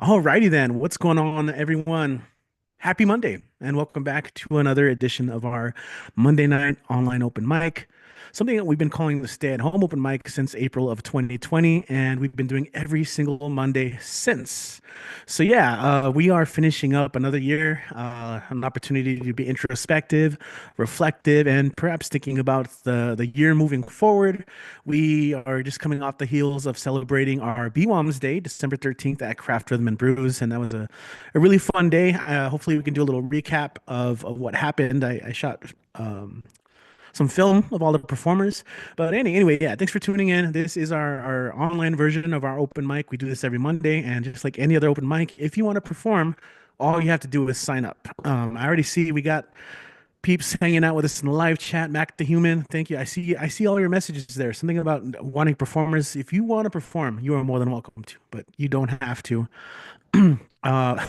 Alrighty then, what's going on, everyone? Happy Monday, and welcome back to another edition of our Monday night online open mic. Something that we've been calling the stay-at-home open mic since April of 2020, and we've been doing every single Monday since. So yeah, we are finishing up another year, an opportunity to be introspective, reflective, and perhaps thinking about the year moving forward. We are just coming off the heels of celebrating our BWOMS Day, December 13th at Craft Rhythm and Brews, and that was a really fun day. Hopefully, we can do a little recap of what happened. I shot some film of all the performers. But anyway, yeah, thanks for tuning in. This is our online version of our open mic. We do this every Monday, and just like any other open mic, if you want to perform, all you have to do is sign up. I already see we got peeps hanging out with us in the live chat. Mac the Human, thank you. I see all your messages there. Something about wanting performers. If you want to perform, you are more than welcome to, but you don't have to. uh,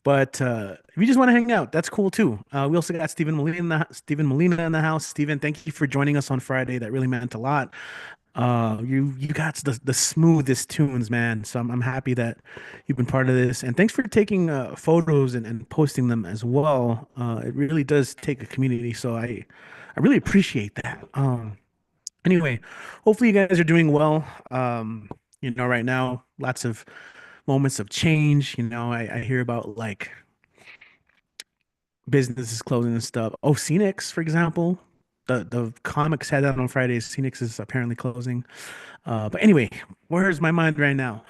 but if you just want to hang out, that's cool too. We also got Stephen Molina in the house. Stephen, thank you for joining us on Friday. That really meant a lot. You got the smoothest tunes, man. So I'm happy that you've been part of this, and thanks for taking photos and posting them as well. It really does take a community, so I really appreciate that. Anyway, hopefully you guys are doing well. Right now, lots of moments of change. I hear about like businesses closing and stuff. Oh, Phoenix, for example. The comics had that on Fridays. Phoenix is apparently closing. But anyway, where's my mind right now?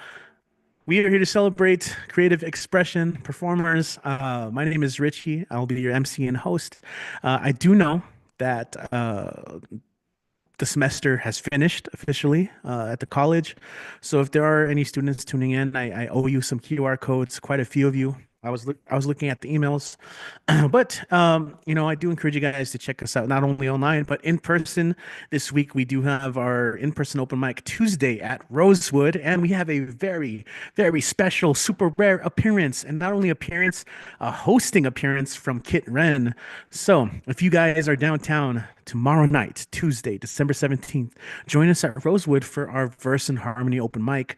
We are here to celebrate creative expression, performers. My name is Richie. I'll be your MC and host. I do know that the semester has finished officially at the college. So if there are any students tuning in, I owe you some QR codes, quite a few of you. I was looking at the emails, but I do encourage you guys to check us out not only online but in person. This week we do have our in-person open mic Tuesday at Rosewood, and we have a very very special, super rare appearance, and not only appearance, a hosting appearance from Kit Ren. So if you guys are downtown tomorrow night, Tuesday, December 17th, join us at Rosewood for our Verse and Harmony open mic.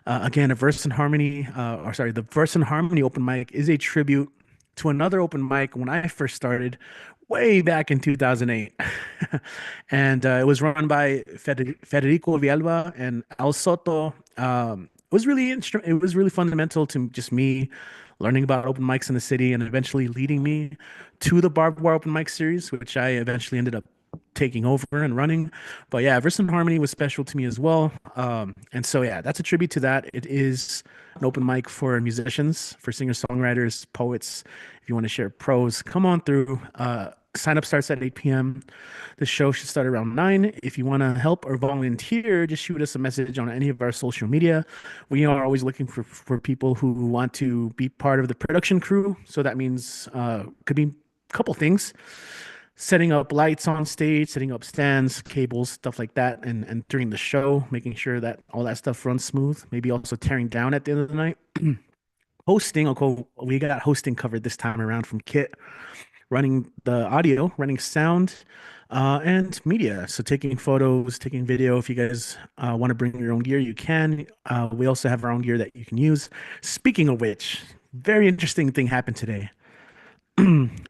Again, a Verse and Harmony, or sorry, the Verse and Harmony open mic is a tribute to another open mic when I first started way back in 2008. And it was run by Federico Villalba and Al Soto. It was really fundamental to just me learning about open mics in the city and eventually leading me to the Barbed Wire open mic series, which I eventually ended up taking over and running. But yeah, Verse and Harmony was special to me as well. And so yeah, that's a tribute to that. It is an open mic for musicians, for singer-songwriters, poets. If you want to share prose, come on through. Sign up starts at 8 p.m. The show should start around 9. If you want to help or volunteer, just shoot us a message on any of our social media. We are always looking for people who want to be part of the production crew. So that means could be a couple things: setting up lights on stage, setting up stands, cables, stuff like that, and during the show, making sure that all that stuff runs smooth. Maybe also tearing down at the end of the night. Hosting, okay, we got hosting covered this time around from Kit, running the audio, running sound, and media. So taking photos, taking video. If you guys want to bring your own gear, you can. We also have our own gear that you can use. Speaking of which, very interesting thing happened today.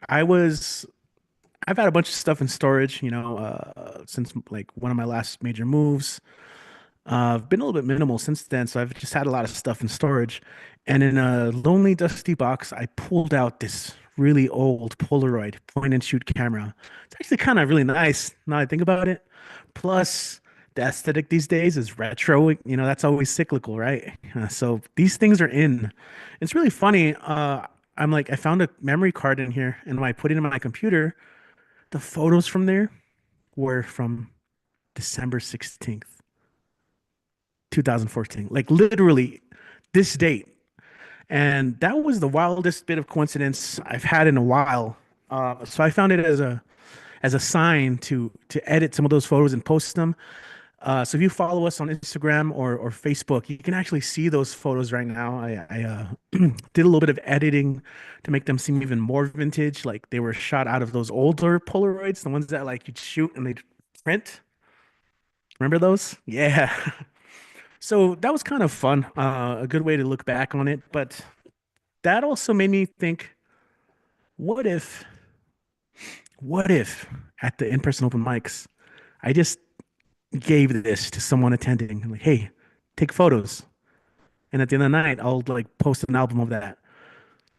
I was I've had a bunch of stuff in storage, since like one of my last major moves. I've been a little bit minimal since then, so I've just had a lot of stuff in storage. And in a lonely, dusty box, I pulled out this really old Polaroid point and shoot camera. It's actually kind of really nice now I think about it. Plus, the aesthetic these days is retro. That's always cyclical, right? So these things are in. It's really funny. I found a memory card in here, and when I put it in my computer, the photos from there were from December 16th, 2014. Like literally this date. And that was the wildest bit of coincidence I've had in a while. So I found it as a sign to edit some of those photos and post them. So if you follow us on Instagram or Facebook, you can actually see those photos right now. I did a little bit of editing to make them seem even more vintage, like they were shot out of those older Polaroids, the ones that like you'd shoot and they'd print. Remember those? Yeah. So that was kind of fun, a good way to look back on it. But that also made me think, what if, what if at the in-person open mics, I just gave this to someone attending, like, hey, take photos. And at the end of the night, I'll like post an album of that.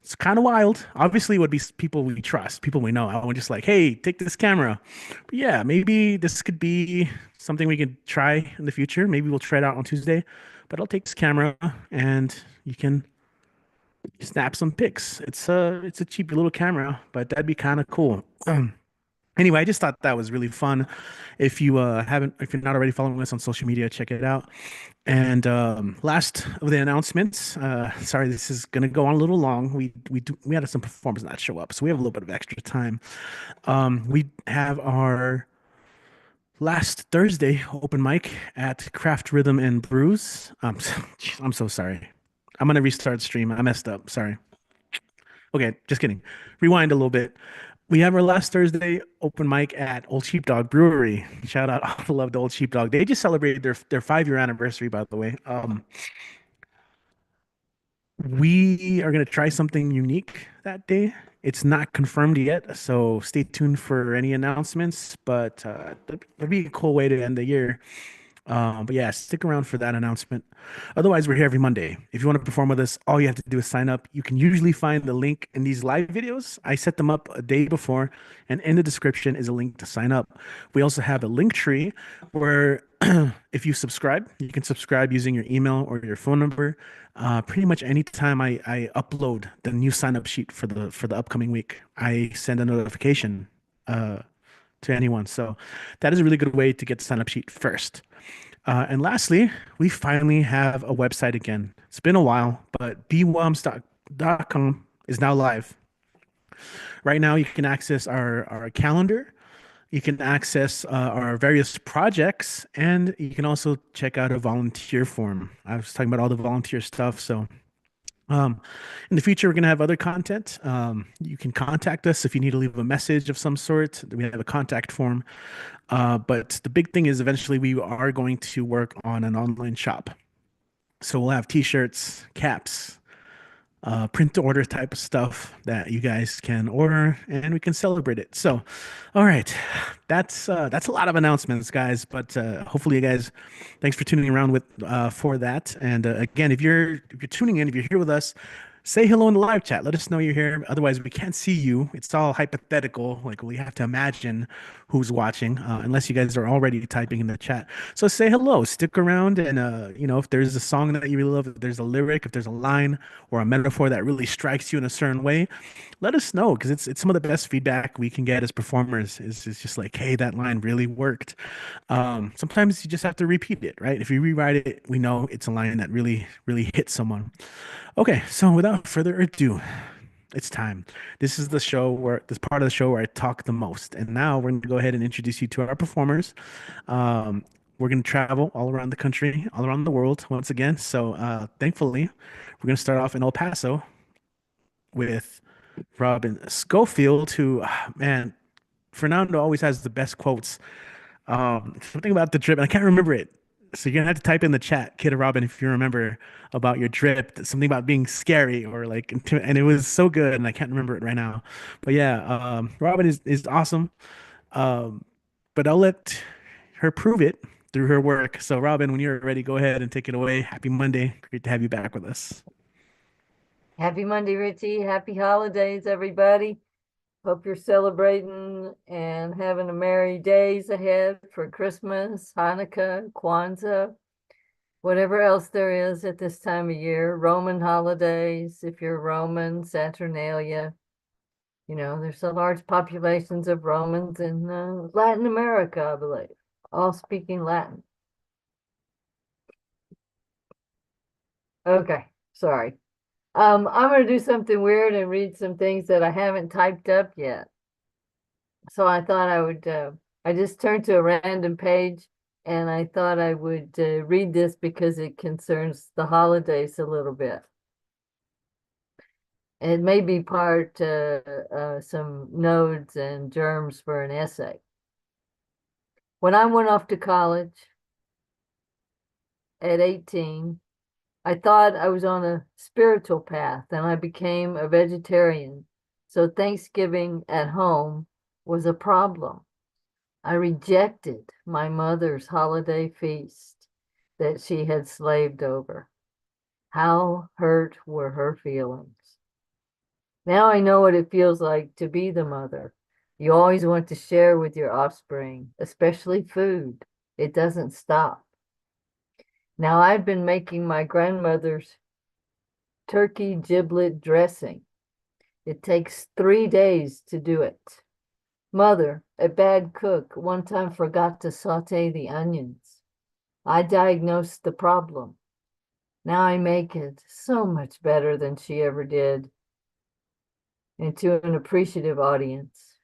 It's kind of wild. Obviously, it would be people we trust, people we know. I would just like, hey, take this camera. But yeah, maybe this could be something we could try in the future. Maybe we'll try it out on Tuesday. But I'll take this camera and you can snap some pics. It's a cheap little camera, but that'd be kind of cool. Anyway, I just thought that was really fun. If you're not already following us on social media, check it out. And last of the announcements. Sorry, this is gonna go on a little long. We had some performers not show up, so we have a little bit of extra time. We have our last Thursday open mic at Craft Rhythm and Brews. I'm so sorry. I'm gonna restart stream. I messed up. Sorry. Okay, just kidding. Rewind a little bit. We have our last Thursday open mic at Old Sheepdog Brewery. Shout out all the love to Old Sheepdog. They just celebrated their 5 year anniversary, by the way. We are going to try something unique that day. It's not confirmed yet, so stay tuned for any announcements. But that'd be a cool way to end the year. But yeah, stick around for that announcement. Otherwise, we're here every Monday. If you want to perform with us, all you have to do is sign up. You can usually find the link in these live videos. I set them up a day before, and in the description is a link to sign up. We also have a link tree where if you subscribe, you can subscribe using your email or your phone number. Pretty much anytime I upload the new sign up sheet for the upcoming week, I send a notification uh, to anyone. So that is a really good way to get the sign up sheet first. And lastly, we finally have a website again. It's been a while, but bwoms.com is now live. Right now, you can access our calendar. You can access our various projects, and you can also check out a volunteer form. I was talking about all the volunteer stuff. So um, in the future, we're going to have other content. You can contact us if you need to leave a message of some sort. We have a contact form. But the big thing is eventually we are going to work on an online shop. So we'll have t-shirts, caps, print to order type of stuff that you guys can order and we can celebrate it. So, all right, that's a lot of announcements, guys. But hopefully, you guys, thanks for tuning around with for that. And again, if you're tuning in, if you're here with us, say hello in the live chat. Let us know you're here. Otherwise, we can't see you. It's all hypothetical. Like we have to imagine who's watching, unless you guys are already typing in the chat. So say hello, stick around, and if there's a song that you really love, if there's a lyric, if there's a line or a metaphor that really strikes you in a certain way, let us know because it's some of the best feedback we can get as performers. Is just like, hey, that line really worked. Sometimes you just have to repeat it, right? If you rewrite it, we know it's a line that really hit someone. Okay, so without further ado, it's time. This part of the show where I talk the most. And now we're going to go ahead and introduce you to our performers. We're going to travel all around the country, all around the world once again. So thankfully, we're going to start off in El Paso with Robin Schofield, who, man, Fernando always has the best quotes. Something about the drip, and I can't remember it. So you're gonna have to type in the chat, Kid Robin, if you remember about your drip, something about being scary or like, and it was so good, and I can't remember it right now. But yeah, Robin is awesome. Um, but I'll let her prove it through her work. So Robin, when you're ready, go ahead and take it away. Happy Monday. Great to have you back with us. Happy Monday, Richie. Happy holidays, everybody. Hope you're celebrating and having a merry days ahead for Christmas, Hanukkah, Kwanzaa, whatever else there is at this time of year. Roman holidays, if you're Roman, Saturnalia. There's a large populations of Romans in Latin America, I believe, all speaking Latin. Okay, sorry. I'm going to do something weird and read some things that I haven't typed up yet. So I thought I just turned to a random page and I thought I would read this because it concerns the holidays a little bit. It may be part some nodes and germs for an essay. When I went off to college, at 18, I thought I was on a spiritual path and I became a vegetarian. So Thanksgiving at home was a problem. I rejected my mother's holiday feast that she had slaved over. How hurt were her feelings? Now I know what it feels like to be the mother. You always want to share with your offspring, especially food. It doesn't stop. Now I've been making my grandmother's turkey giblet dressing. It takes 3 days to do it. Mother, a bad cook, one time forgot to saute the onions. I diagnosed the problem. Now I make it so much better than she ever did, and to an appreciative audience.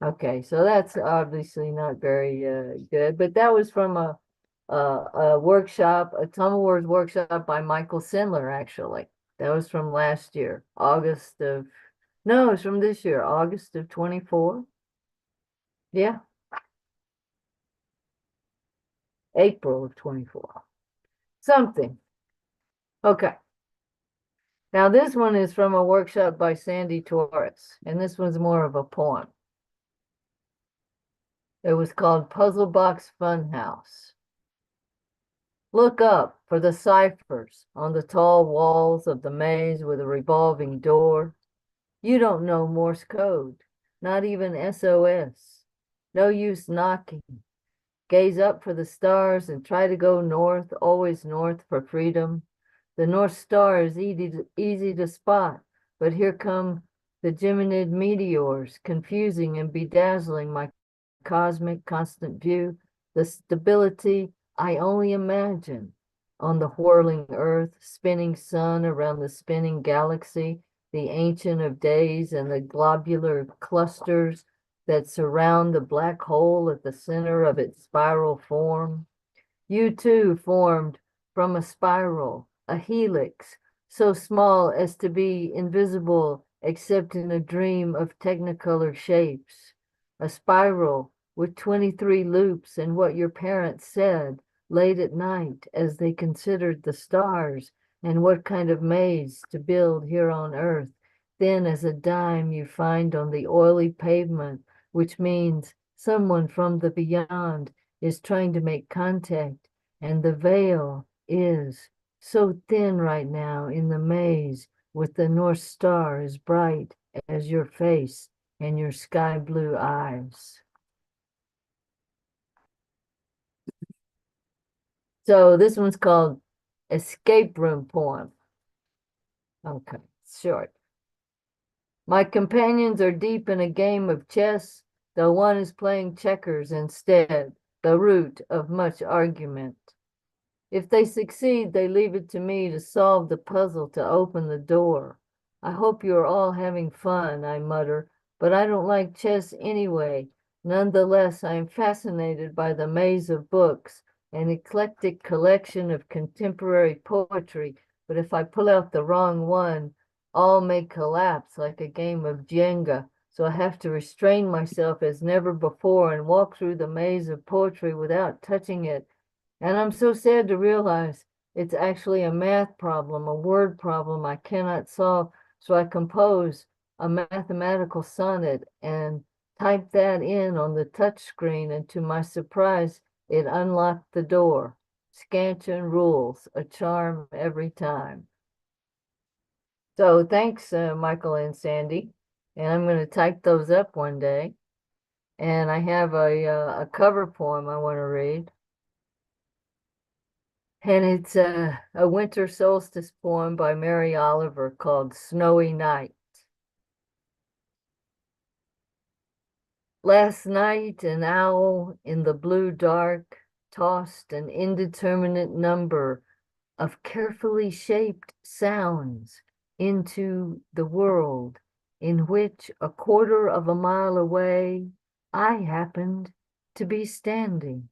Okay, so that's obviously not very good, but that was from a workshop, a Tumble Wars workshop by Michael Sindler, actually. That was from last year, no, it's from this year, August of 24. Yeah, April of 24. Something. Okay. Now this one is from a workshop by Sandy Torres, and this one's more of a poem. It was called Puzzle Box Funhouse. Look up for the ciphers on the tall walls of the maze with a revolving door. You don't know Morse code, not even SOS. No use knocking. Gaze up for the stars and try to go north, always north for freedom. The North Star is easy to spot, but here come the Geminid meteors, confusing and bedazzling my cosmic constant view. The stability I only imagine on the whirling earth, spinning sun around the spinning galaxy, the ancient of days and the globular clusters that surround the black hole at the center of its spiral form. You too formed from a spiral, a helix, so small as to be invisible except in a dream of technicolor shapes. A spiral with 23 loops and what your parents said late at night as they considered the stars and what kind of maze to build here on earth. Then as a dime you find on the oily pavement, which means someone from the beyond is trying to make contact, and the veil is so thin right now in the maze with the North Star as bright as your face and your sky blue eyes. So this one's called Escape Room Poem. Okay, short. My companions are deep in a game of chess, though one is playing checkers instead, the root of much argument. If they succeed, they leave it to me to solve the puzzle to open the door. I hope you are all having fun, I mutter, but I don't like chess anyway. Nonetheless, I am fascinated by the maze of books, an eclectic collection of contemporary poetry, but if I pull out the wrong one, all may collapse like a game of Jenga. So I have to restrain myself as never before and walk through the maze of poetry without touching it. And I'm so sad to realize it's actually a math problem, a word problem I cannot solve. So I compose a mathematical sonnet and type that in on the touch screen. And to my surprise, it unlocked the door. Scansion rules, a charm every time. So thanks, Michael and Sandy. And I'm going to type those up one day. And I have a cover poem I want to read. And it's a winter solstice poem by Mary Oliver called Snowy Night. Last night, an owl in the blue dark tossed an indeterminate number of carefully shaped sounds into the world in which a quarter of a mile away I happened to be standing.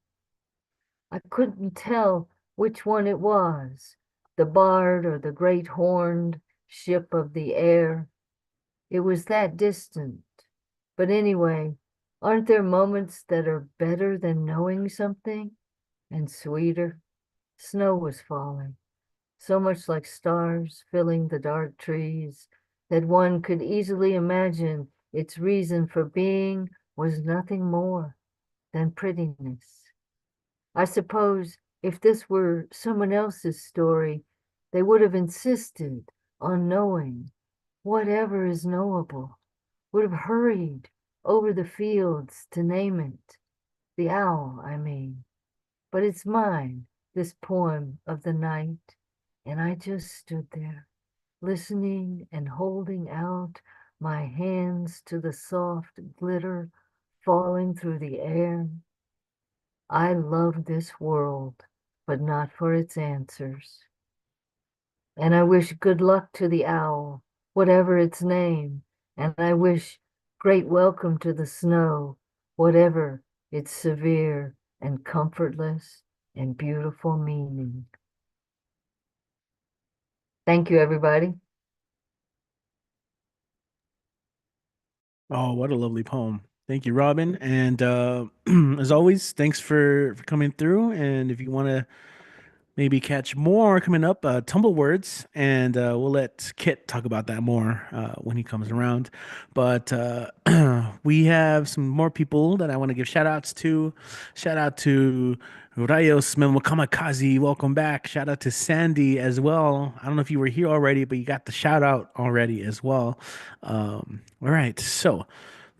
I couldn't tell which one it was, the bard or the great horned ship of the air. It was that distant. But anyway, aren't there moments that are better than knowing something and sweeter? Snow was falling, so much like stars filling the dark trees that one could easily imagine its reason for being was nothing more than prettiness. I suppose if this were someone else's story, they would have insisted on knowing whatever is knowable, would have hurried over the fields to name it. The owl, I mean. But it's mine, this poem of the night, and I just stood there, listening and holding out my hands to the soft glitter falling through the air. I love this world, but not for its answers. And I wish good luck to the owl, whatever its name, and I wish great welcome to the snow, whatever its severe and comfortless and beautiful meaning. Thank you, everybody. Oh, what a lovely poem. Thank you, Robin. And as always, thanks for coming through. And if you want to maybe catch more coming up, Tumble Words, and we'll let Kit talk about that more when he comes around. But we have some more people that I want to give shout outs to. Shout out to Rayos Kamikaze, welcome back. Shout out to Sandy as well. I don't know if you were here already, but you got the shout out already as well. All right, so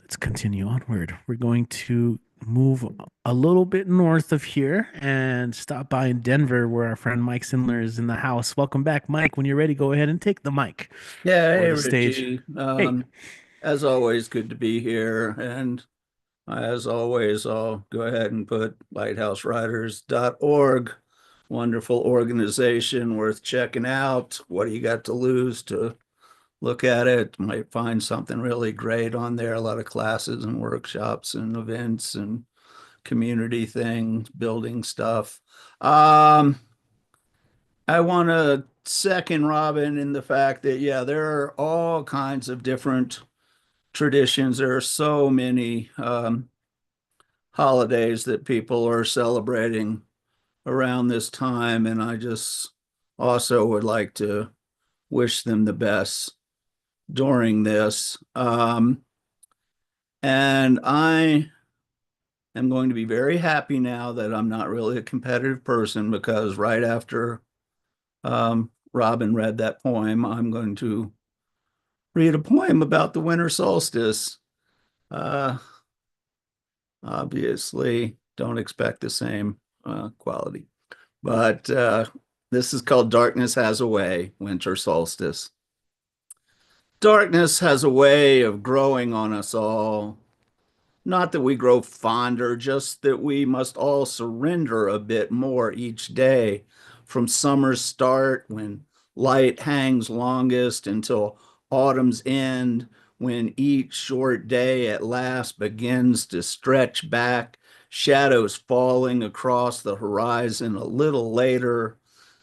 let's continue onward. We're going to move a little bit north of here and stop by in Denver, where our friend Mike Sindler is in the house. Welcome back, Mike. When you're ready, go ahead and take the mic Yeah, or hey the stage. Richie. Hey, As always, good to be here. And as always, I'll go ahead and put lighthouseriders.org. Wonderful organization worth checking out. What do you got to lose to look at it? Might find something really great on there. A lot of classes and workshops and events and community things, building stuff. Um, I want to second Robin in the fact that, yeah, there are all kinds of different traditions. There are so many holidays that people are celebrating around this time. And I just also would like to wish them the best during this. And I am going to be very happy now that I'm not really a competitive person because right after Robin read that poem, I'm going to read a poem about the winter solstice. Uh, Obviously, don't expect the same quality, but this is called Darkness Has a Way, Winter Solstice. Darkness has a way of growing on us all. Not that we grow fonder, just that we must all surrender a bit more each day from summer's start when light hangs longest until autumn's end, when each short day at last begins to stretch back, shadows falling across the horizon a little later.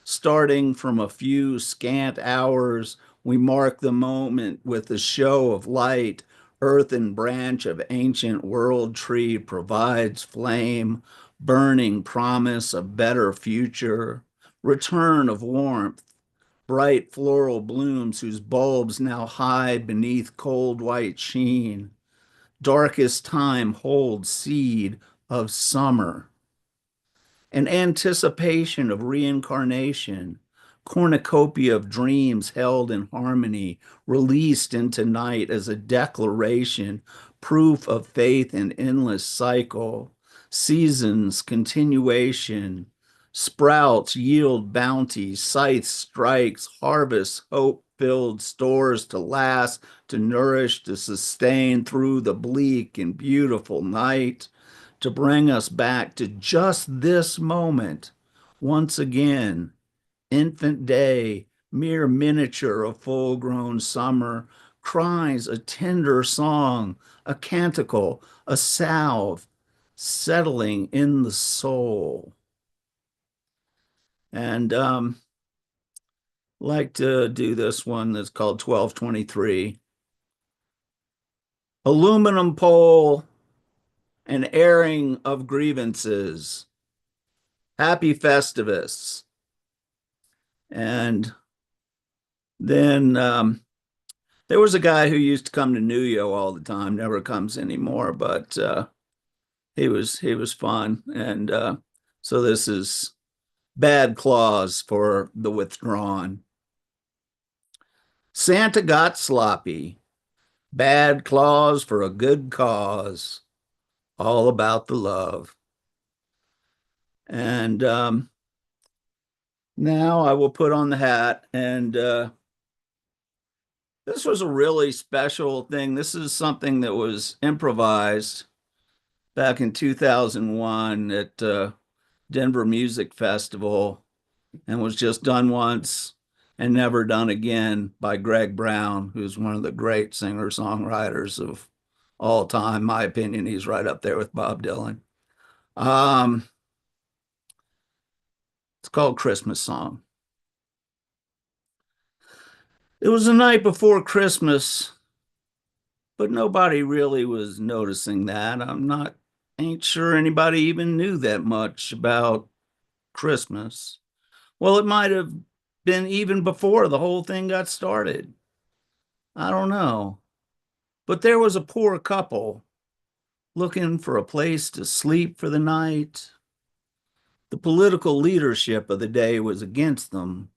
Starting from a few scant hours, we mark the moment with a show of light. Earth and branch of ancient world tree provides flame, burning promise of better future, return of warmth, bright floral blooms whose bulbs now hide beneath cold white sheen. Darkest time holds seed of summer, an anticipation of reincarnation, cornucopia of dreams held in harmony, released into night as a declaration, proof of faith in endless cycle, seasons, continuation, sprouts yield bounty, scythe strikes, harvest, hope-filled stores to last, to nourish, to sustain through the bleak and beautiful night, to bring us back to just this moment once again. Infant day, mere miniature of full grown summer, cries a tender song, a canticle, a salve, settling in the soul. And like to do this one that's called 1223. Aluminum pole, an airing of grievances. Happy Festivus. And then there was a guy who used to come to New Yo all the time, never comes anymore, but he was fun. And so this is Bad Claus for the Withdrawn. Santa got sloppy. Bad Claus for a good cause. All about the love. And now I will put on the hat. And this was a really special thing. This is something that was improvised back in 2001 at Denver Music Festival and was just done once and never done again by Greg Brown, who's one of the great singer-songwriters of all time. In my opinion, he's right up there with Bob Dylan. It's called Christmas Song. It was the night before Christmas, but nobody really was noticing that. Ain't sure anybody even knew that much about Christmas. Well, it might have been even before the whole thing got started. I don't know. But there was a poor couple looking for a place to sleep for the night. The political leadership of the day was against them,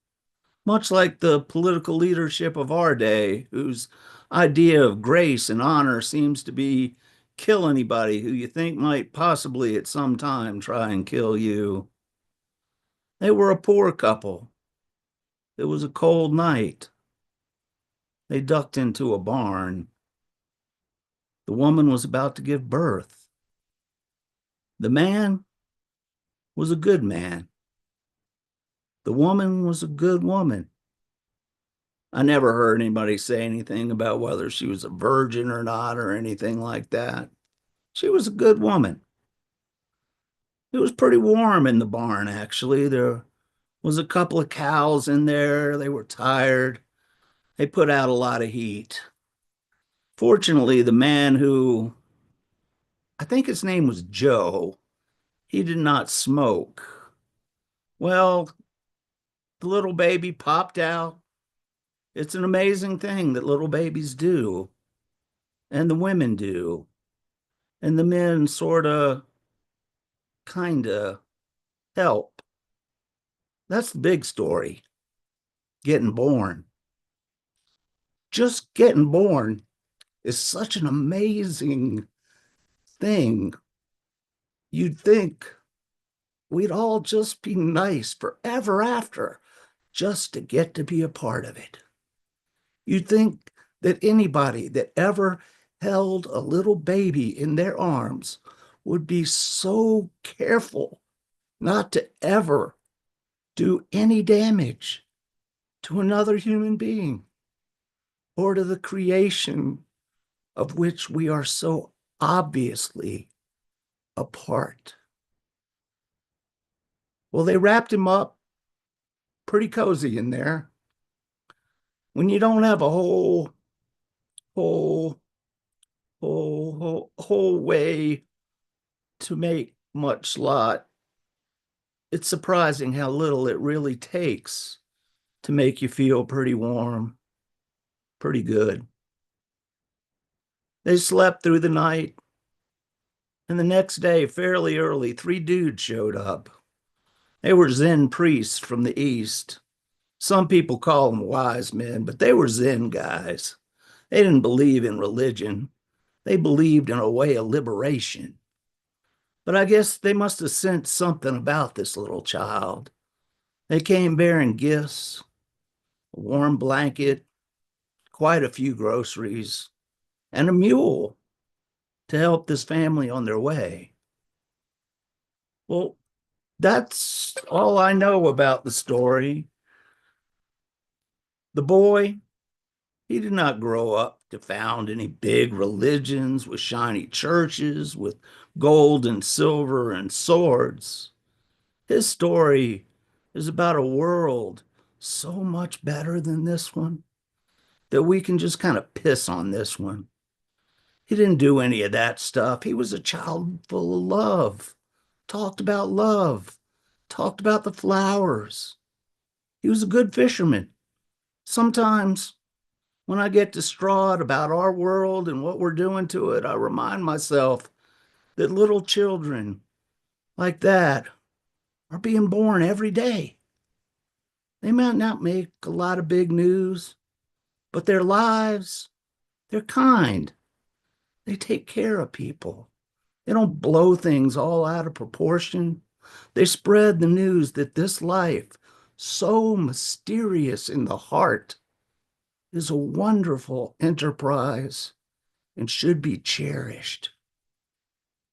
much like the political leadership of our day, whose idea of grace and honor seems to be kill anybody who you think might possibly at some time try and kill you. They were a poor couple. It was a cold night. They ducked into a barn. The woman was about to give birth. The man was a good man. The woman was a good woman. I never heard anybody say anything about whether she was a virgin or not or anything like that. She was a good woman. It was pretty warm in the barn, actually. There was a couple of cows in there. They were tired. They put out a lot of heat. Fortunately, the man who, I think his name was Joe, he did not smoke. Well, the little baby popped out. It's an amazing thing that little babies do, and the women do, and the men sort of, kind of help. That's the big story, getting born. Just getting born is such an amazing thing. You'd think we'd all just be nice forever after just to get to be a part of it. You'd think that anybody that ever held a little baby in their arms would be so careful not to ever do any damage to another human being or to the creation of which we are so obviously a part. Well, they wrapped him up pretty cozy in there. When you don't have a whole, whole way to make much lot, it's surprising how little it really takes to make you feel pretty warm, pretty good. They slept through the night, and the next day, fairly early, 3 dudes showed up. They were Zen priests from the East. Some people call them wise men, but they were Zen guys. They didn't believe in religion. They believed in a way of liberation. But I guess they must have sensed something about this little child. They came bearing gifts, a warm blanket, quite a few groceries, and a mule to help this family on their way. Well, that's all I know about the story. The boy, he did not grow up to found any big religions with shiny churches, with gold and silver and swords. His story is about a world so much better than this one that we can just kind of piss on this one. He didn't do any of that stuff. He was a child full of love, talked about the flowers. He was a good fisherman. Sometimes when I get distraught about our world and what we're doing to it, I remind myself that little children like that are being born every day. They might not make a lot of big news, but their lives, they're kind. They take care of people. They don't blow things all out of proportion. They spread the news that this life, so mysterious in the heart, is a wonderful enterprise and should be cherished.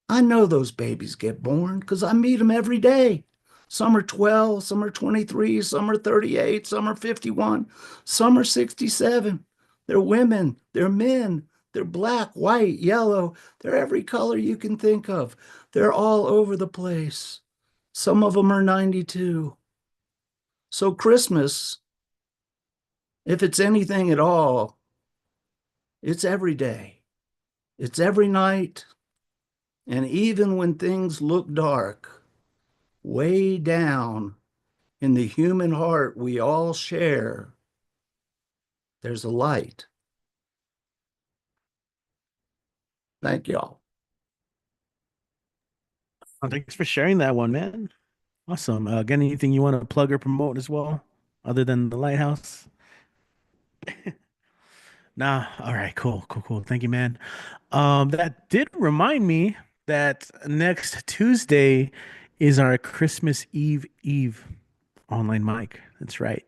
I know those babies get born because I meet them every day. Some are 12, some are 23, some are 38, some are 51, some are 67. They're women, they're men, they're black, white, yellow, they're every color you can think of. They're all over the place. Some of them are 92. So Christmas, if it's anything at all, it's every day. It's every night. And even when things look dark, way down in the human heart we all share, there's a light. Thank y'all. Oh, thanks for sharing that one, man. Awesome. Got anything you want to plug or promote as well, other than the lighthouse? Nah. All right. Cool. Cool. Cool. Thank you, man. That did remind me that next Tuesday is our Christmas Eve online mic. That's right.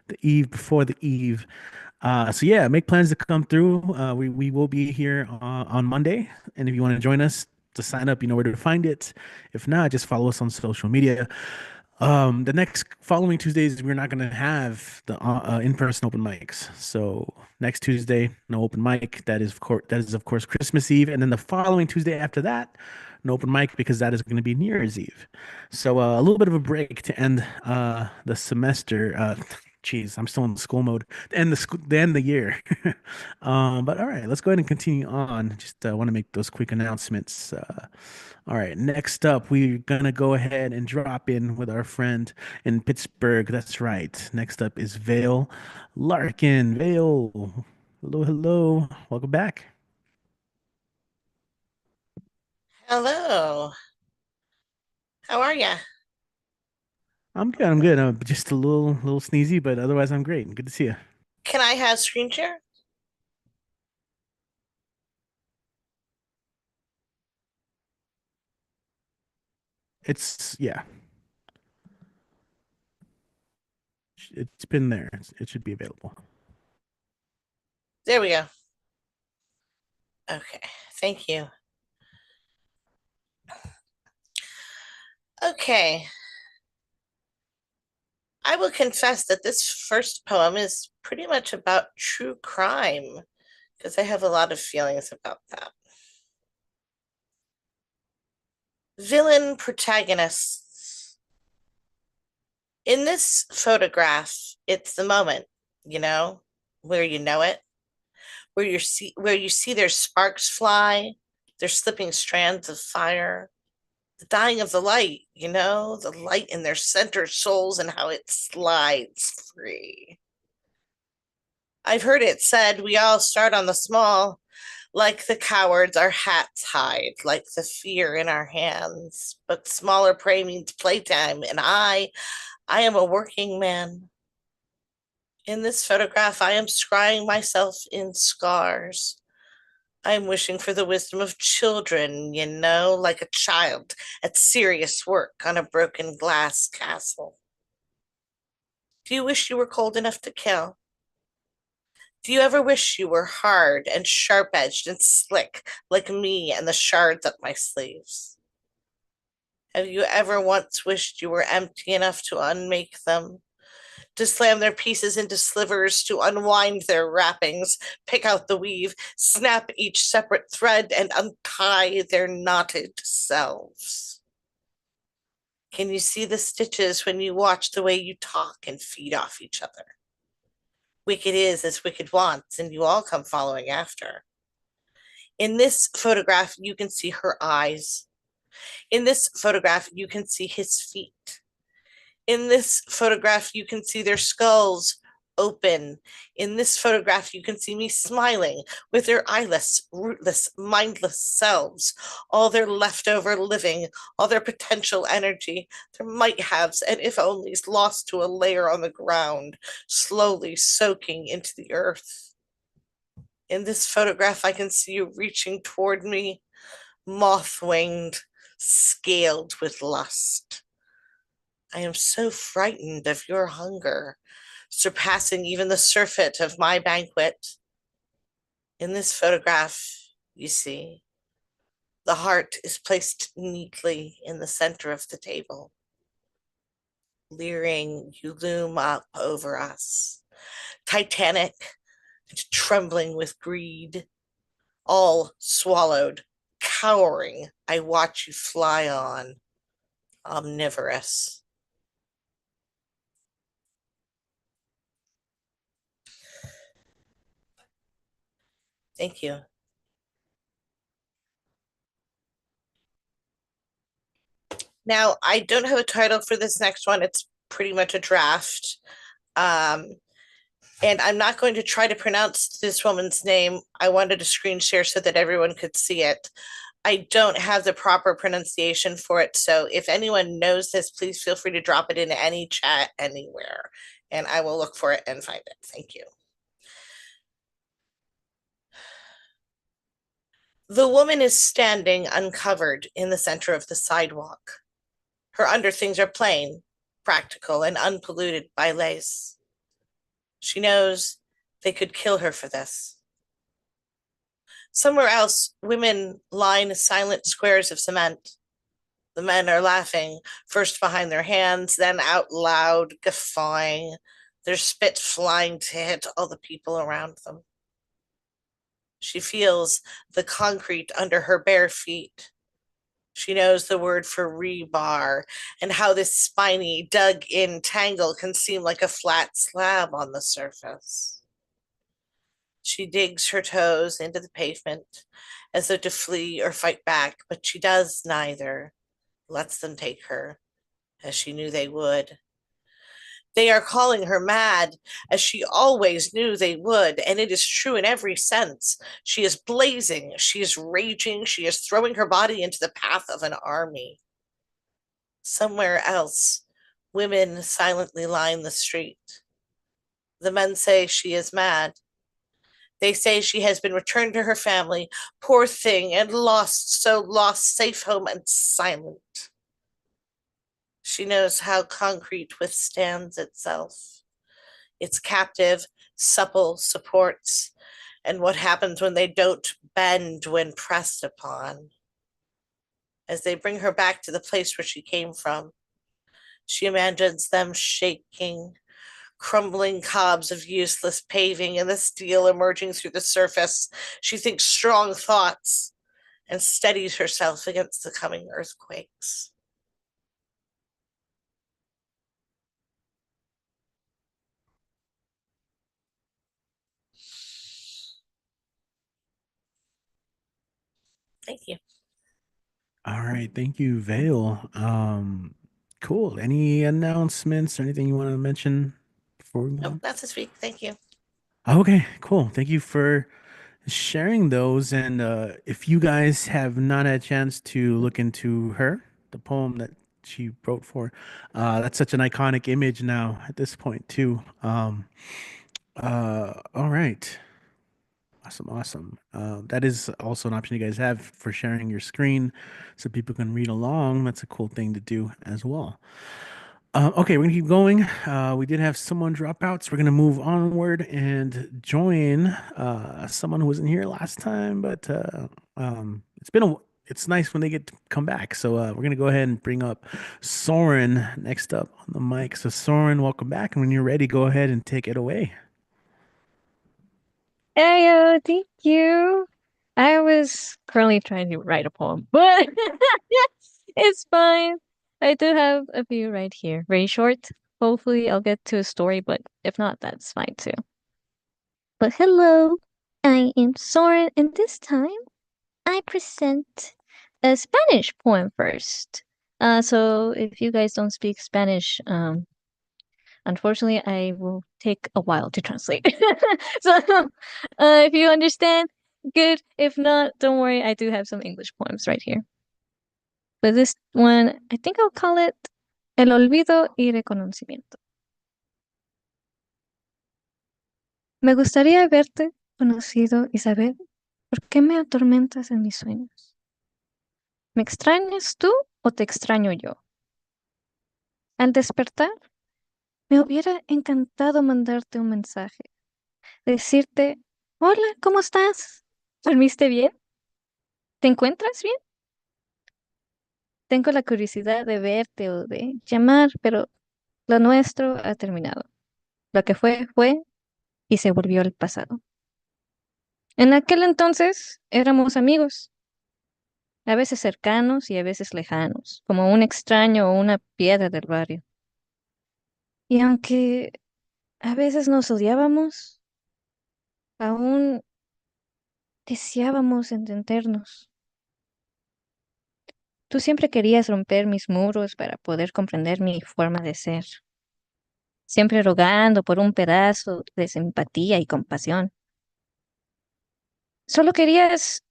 The eve before the eve. So yeah, make plans to come through. We will be here on Monday, and if you want to join us to sign up, you know where to find it. If not, just follow us on social media. The next following Tuesdays, we're not going to have the in-person open mics. So next Tuesday, no open mic. That is of course Christmas Eve, and then the following Tuesday after that, no open mic because that is going to be New Year's Eve. So a little bit of a break to end the semester. Geez, I'm still in school mode. To end the year. But all right, let's go ahead and continue on. Just want to make those quick announcements. All right, next up, we're gonna go ahead and drop in with our friend in Pittsburgh. That's right. Next up is Vale Larkin. Vale, hello, hello. Welcome back. Hello. How are ya? I'm good. I'm good. Just a little sneezy, but otherwise I'm great. Good to see you. Can I have screen share? Yeah, it's been there. It should be available. There we go. Okay. Thank you. Okay. I will confess that this first poem is pretty much about true crime because I have a lot of feelings about that. Villain protagonists. In this photograph, it's the moment, you know, where you know it, where you see their sparks fly, their slipping strands of fire, the dying of the light, you know, the light in their center souls and how it slides free. I've heard it said we all start on the small, like the cowards our hats hide, like the fear in our hands. But smaller prey means playtime, and I am a working man. In this photograph, I am scrying myself in scars. I'm wishing for the wisdom of children, you know, like a child at serious work on a broken glass castle. Do you wish you were cold enough to kill? Do you ever wish you were hard and sharp edged and slick like me and the shards up my sleeves? Have you ever once wished you were empty enough to unmake them? To slam their pieces into slivers, to unwind their wrappings, pick out the weave, snap each separate thread, and untie their knotted selves. Can you see the stitches when you watch the way you talk and feed off each other? Wicked is as wicked wants, and you all come following after. In this photograph, you can see her eyes. In this photograph, you can see his feet. In this photograph, you can see their skulls open. In this photograph, you can see me smiling with their eyeless, rootless, mindless selves, all their leftover living, all their potential energy, their might-haves and if-onlys lost to a layer on the ground, slowly soaking into the earth. In this photograph, I can see you reaching toward me, moth-winged, scaled with lust. I am so frightened of your hunger, surpassing even the surfeit of my banquet. In this photograph, you see, the heart is placed neatly in the center of the table. Leering, you loom up over us, titanic and trembling with greed, all swallowed, cowering. I watch you fly on, omnivorous. Thank you. Now, I don't have a title for this next one. It's pretty much a draft. And I'm not going to try to pronounce this woman's name. I wanted to screen share so that everyone could see it. I don't have the proper pronunciation for it. So if anyone knows this, please feel free to drop it in any chat anywhere, and I will look for it and find it. Thank you. The woman is standing uncovered in the center of the sidewalk. Her underthings are plain, practical, and unpolluted by lace. She knows they could kill her for this. Somewhere else, women line silent squares of cement. The men are laughing, first behind their hands, then out loud, guffawing, their spit flying to hit all the people around them. She feels the concrete under her bare feet. She knows the word for rebar and how this spiny, dug-in tangle can seem like a flat slab on the surface. She digs her toes into the pavement as though to flee or fight back, but she does neither, lets them take her, as she knew they would. They are calling her mad, as she always knew they would, and it is true in every sense. She is blazing, she is raging, she is throwing her body into the path of an army. Somewhere else, women silently line the street. The men say she is mad. They say she has been returned to her family, poor thing, and lost, so lost, safe home and silent. She knows how concrete withstands itself, its captive, supple supports, and what happens when they don't bend when pressed upon. As they bring her back to the place where she came from, she imagines them shaking, crumbling cobs of useless paving and the steel emerging through the surface. She thinks strong thoughts and steadies herself against the coming earthquakes. Thank you. All right, thank you, Vale. Cool. Any announcements or anything you want to mention before we move Nope, on? that's this week. Thank you. Okay, cool. Thank you for sharing those. And if you guys have not had a chance to look into her, the poem that she wrote for, that's such an iconic image now at this point too. All right. Awesome, awesome. That is also an option you guys have for sharing your screen so people can read along. That's a cool thing to do as well. Okay, we're gonna keep going. We did have someone drop out, so we're gonna move onward and join someone who wasn't here last time, but it's nice when they get to come back. So we're gonna go ahead and bring up Soren next up on the mic. So Soren, welcome back, and when you're ready, go ahead and take it away. Hey, thank you. I was currently trying to write a poem, but it's fine. I do have a few right here. Very short. Hopefully, I'll get to a story, but if not, that's fine too. But hello, I am Soren, and this time I present a Spanish poem first. So if you guys don't speak Spanish, unfortunately, I will take a while to translate. So, if you understand, good. If not, don't worry. I do have some English poems right here. But this one, I think I'll call it El olvido y reconocimiento. Me gustaría haberte conocido y saber por qué me atormentas en mis sueños. ¿Me extrañas tú o te extraño yo? Al despertar, me hubiera encantado mandarte un mensaje, decirte, hola, ¿cómo estás? ¿Dormiste bien? ¿Te encuentras bien? Tengo la curiosidad de verte o de llamar, pero lo nuestro ha terminado. Lo que fue, fue y se volvió al pasado. En aquel entonces éramos amigos, a veces cercanos y a veces lejanos, como un extraño o una piedra del barrio. Y aunque a veces nos odiábamos, aún deseábamos entendernos. Tú siempre querías romper mis muros para poder comprender mi forma de ser, siempre rogando por un pedazo de simpatía y compasión. Solo querías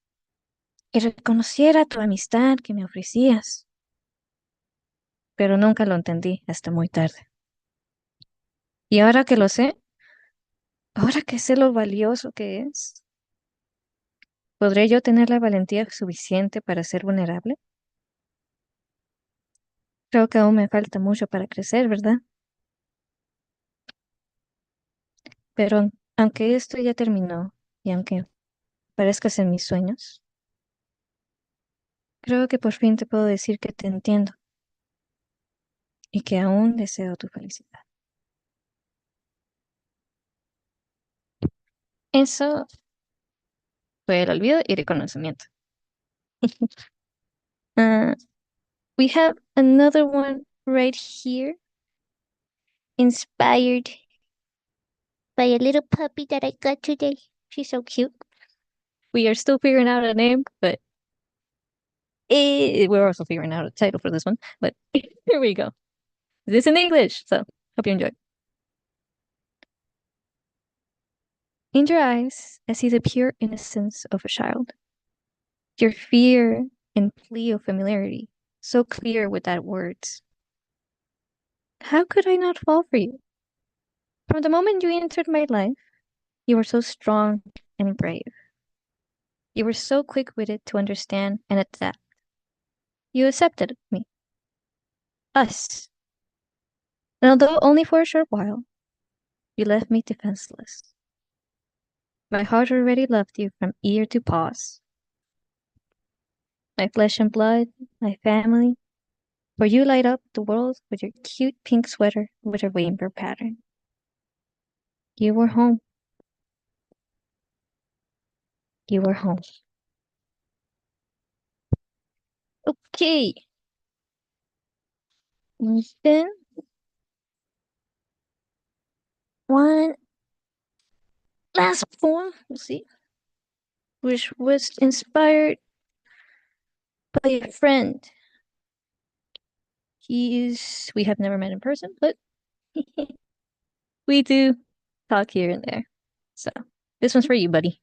que reconociera tu amistad que me ofrecías, pero nunca lo entendí hasta muy tarde. Y ahora que lo sé, ahora que sé lo valioso que es, ¿podré yo tener la valentía suficiente para ser vulnerable? Creo que aún me falta mucho para crecer, ¿verdad? Pero aunque esto ya terminó y aunque parezcas en mis sueños, creo que por fin te puedo decir que te entiendo y que aún deseo tu felicidad. Eso fue el olvido y reconocimiento. Uh, we have another one right here, inspired by a little puppy that I got today. She's so cute. We are still figuring out a name, but we're also figuring out a title for this one. But here we go. This is in English, so hope you enjoy. In your eyes, I see the pure innocence of a child. Your fear and plea of familiarity, so clear without words. How could I not fall for you? From the moment you entered my life, you were so strong and brave. You were so quick-witted to understand and adapt. You accepted me, us. And although only for a short while, you left me defenseless. My heart already loved you from ear to paws. My flesh and blood, my family, for you light up the world with your cute pink sweater with a rainbow pattern. You were home. You were home. Okay. And then one last poem, we'll see, which was inspired by a friend. We have never met in person, but we do talk here and there. So this one's for you, buddy.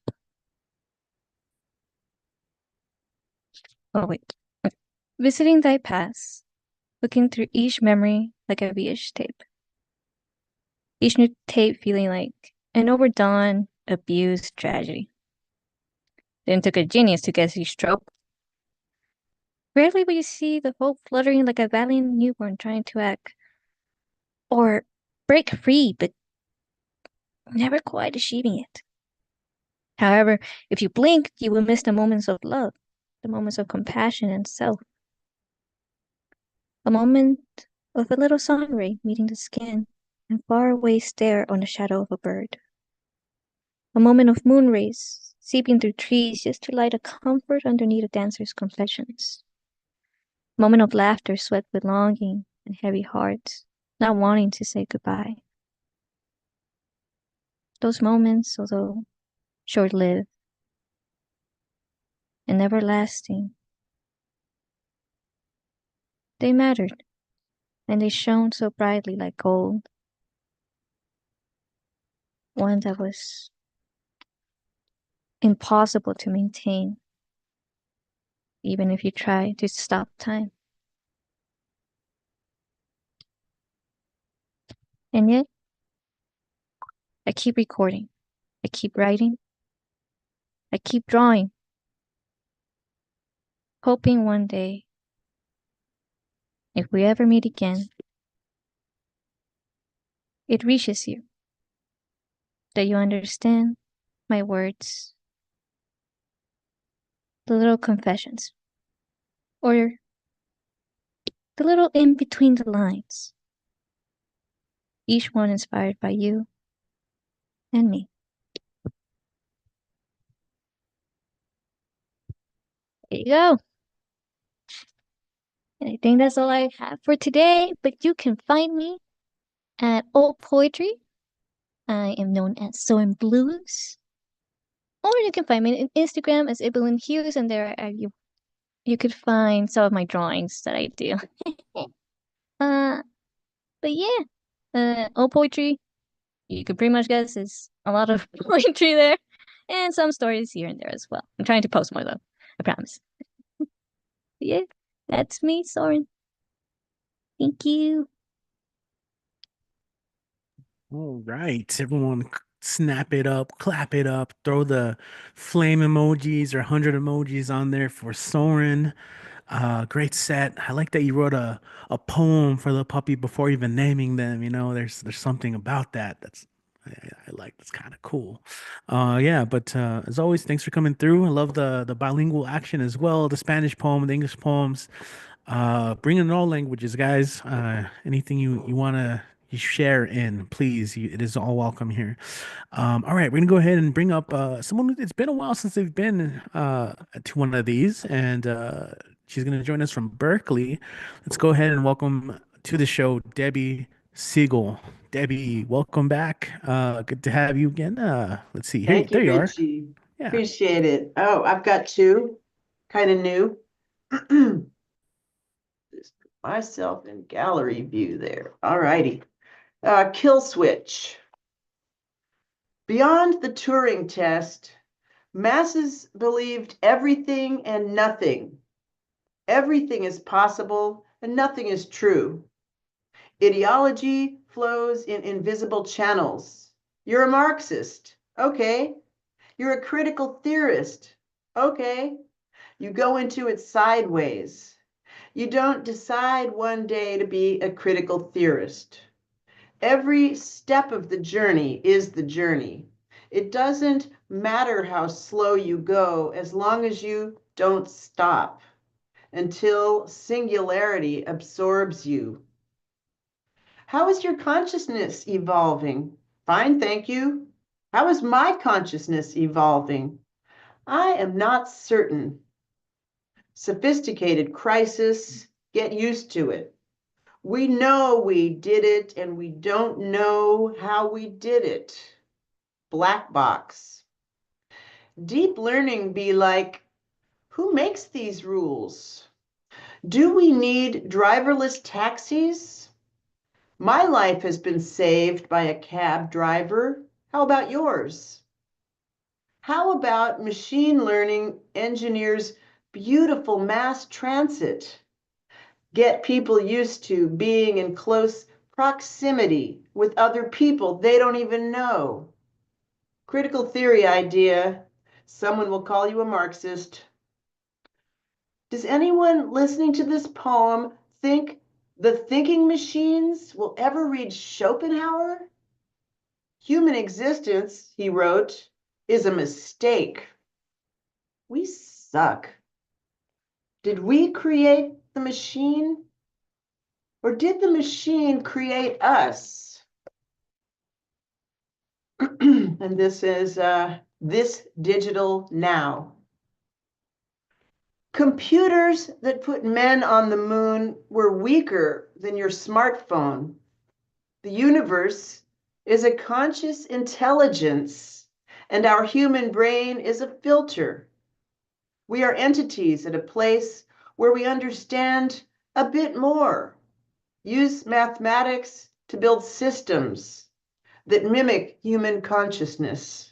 Oh, wait. Okay. Visiting thy past, looking through each memory like a VH tape. Each new tape feeling like an overdone, abused tragedy. Then took a genius to guess each trope. Rarely will you see the hope fluttering like a valiant newborn trying to act or break free, but never quite achieving it. However, if you blink, you will miss the moments of love, the moments of compassion and self. A moment of a little sun ray meeting the skin and far away stare on the shadow of a bird. A moment of moon rays seeping through trees just to light a comfort underneath a dancer's confessions. A moment of laughter sweat with longing and heavy hearts, not wanting to say goodbye. Those moments, although short-lived and everlasting, They mattered, and they shone so brightly like gold. One that was impossible to maintain, even if you try to stop time. And yet, I keep recording, I keep writing, I keep drawing, hoping one day, if we ever meet again, it reaches you, that you understand my words, the little confessions, or the little in between the lines, each one inspired by you and me. There you go. And I think that's all I have for today, but you can find me at Old Poetry. I am known as Sewing Blues. Or you can find me on Instagram as Ibelin Hughes, and there you could find some of my drawings that I do. uh, but yeah, Old Poetry, you could pretty much guess is a lot of poetry there, and some stories here and there as well. I'm trying to post more though, I promise. But yeah, that's me, Soren. Thank you. All right, everyone, snap it up, clap it up, throw the flame emojis or 100 emojis on there for Soren. Great set. I like that you wrote a poem for the puppy before even naming them. You know, there's something about that I like. That's kind of cool. Yeah, but as always, thanks for coming through. I love the bilingual action as well. The Spanish poem, the English poems. Bring in all languages, guys. Anything you wanna you share in, please. It is all welcome here. All right, we're gonna go ahead and bring up someone. It's been a while since they've been to one of these, and she's gonna join us from Berkeley. Let's go ahead and welcome to the show Debbie Siegel. Debbie, welcome back. Good to have you again. Let's see. Here, Thank you, there you are. Richie. Yeah. Appreciate it. Oh, I've got two, kind of new. Just put myself in gallery view there. All righty. Kill switch. Beyond the Turing test, masses believed everything and nothing. Everything is possible and nothing is true. Ideology flows in invisible channels. You're a Marxist. Okay. You're a critical theorist. Okay. You go into it sideways. You don't decide one day to be a critical theorist. Every step of the journey is the journey. It doesn't matter how slow you go as long as you don't stop until singularity absorbs you. How is your consciousness evolving? Fine, thank you. How is my consciousness evolving? I am not certain. Sophisticated crisis, get used to it. We know we did it and we don't know how we did it. Black box. Deep learning be like, who makes these rules? Do we need driverless taxis? My life has been saved by a cab driver. How about yours? How about machine learning engineers beautiful mass transit? Get people used to being in close proximity with other people they don't even know. Critical theory idea. Someone will call you a Marxist. Does anyone listening to this poem think the thinking machines will ever read Schopenhauer? Human existence, he wrote, is a mistake. We suck. Did we create the machine? Or did the machine create us? And this is This Digital Now. Computers that put men on the moon were weaker than your smartphone. The universe is a conscious intelligence, and our human brain is a filter. We are entities at a place where we understand a bit more. Use mathematics to build systems that mimic human consciousness.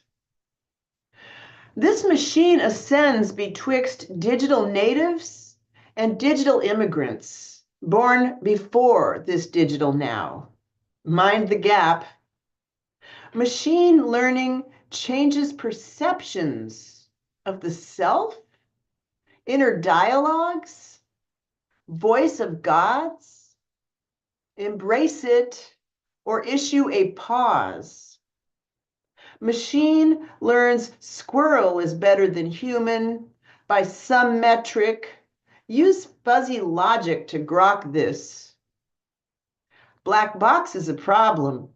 This machine ascends betwixt digital natives and digital immigrants, born before this digital now. Mind the gap. Machine learning changes perceptions of the self, inner dialogues, voice of gods. Embrace it or issue a pause. Machine learns squirrel is better than human by some metric. Use fuzzy logic to grok this. Black box is a problem.